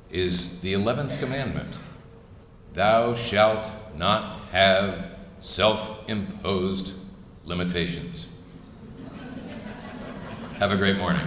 is the 11th commandment. Thou shalt not have self-imposed limitations. Have a great morning.